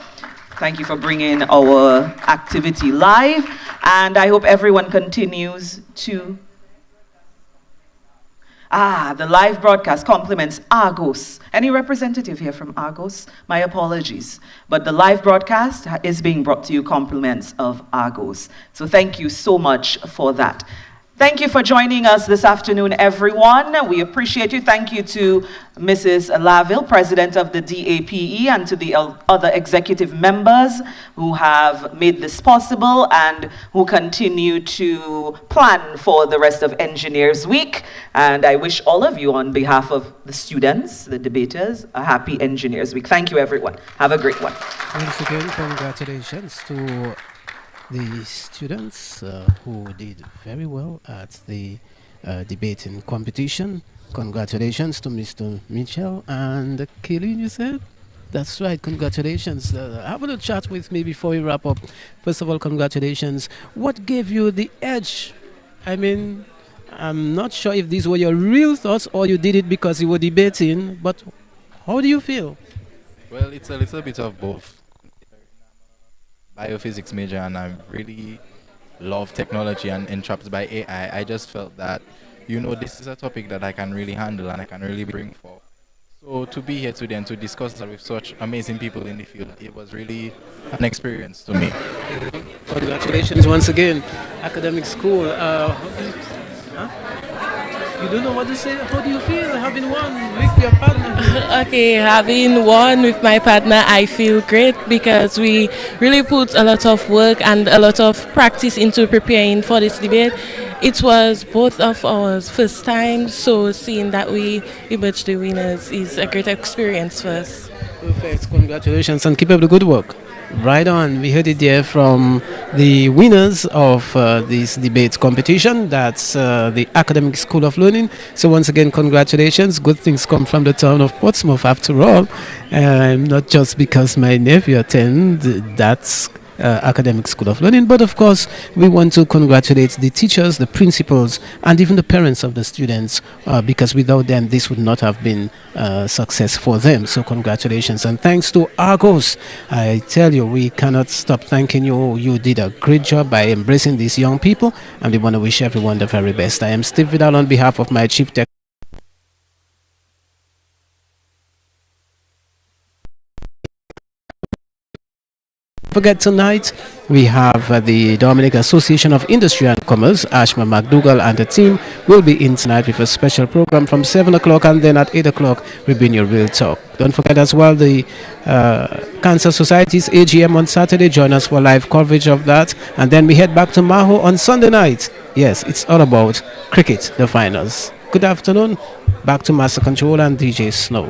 Thank you for bringing our activity live, and I hope everyone continues to... the live broadcast compliments Argos. Any representative here from Argos? My apologies. But the live broadcast is being brought to you compliments of Argos. So thank you so much for that. Thank you for joining us this afternoon, everyone. We appreciate you. Thank you to Mrs. Laville, President of the DAPE, and to the other executive members who have made this possible and who continue to plan for the rest of Engineers Week. And I wish all of you, on behalf of the students, the debaters, a happy Engineers Week. Thank you, everyone. Have a great one. Once again, congratulations to the students who did very well at the debating competition. Congratulations to Mr. Mitchell and Kaylin, you said? That's right, congratulations. Have a little chat with me before we wrap up. First of all, congratulations. What gave you the edge? I mean, I'm not sure if these were your real thoughts or you did it because you were debating, but how do you feel? Well, it's a little bit of both. Biophysics major, and I really love technology and entrapped by AI. I just felt that, this is a topic that I can really handle and I can really bring forth. So to be here today and to discuss that with such amazing people in the field, it was really an experience to me. Congratulations once again, academic school. You don't know what to say. How do you feel having won with your partner? Okay, having won with my partner, I feel great because we really put a lot of work and a lot of practice into preparing for this debate. It was both of our first time, so seeing that we emerged the winners is a great experience for us. Perfect. Congratulations and keep up the good work. Right on. We heard it there from the winners of this debate competition. That's the Academic School of Learning. So once again, congratulations. Good things come from the town of Portsmouth after all. Not just because my nephew attended that Academic School of Learning, but of course we want to congratulate the teachers, the principals, and even the parents of the students, because without them this would not have been success for them. So congratulations and thanks to Argos. I tell you, we cannot stop thanking you. You did a great job by embracing these young people, and we want to wish everyone the very best. I am Steve Vidal on behalf of my chief tech. Forget tonight we have the Dominica Association of Industry and Commerce. Ashma McDougall and the team will be in tonight with a special program from 7 o'clock, and then at 8 o'clock we'll be in your real talk. Don't forget as well the Cancer Society's AGM on Saturday. Join us for live coverage of that, and then we head back to Maho on Sunday night. Yes, it's all about cricket, the finals. Good afternoon. Back to Master Control and DJ Snow.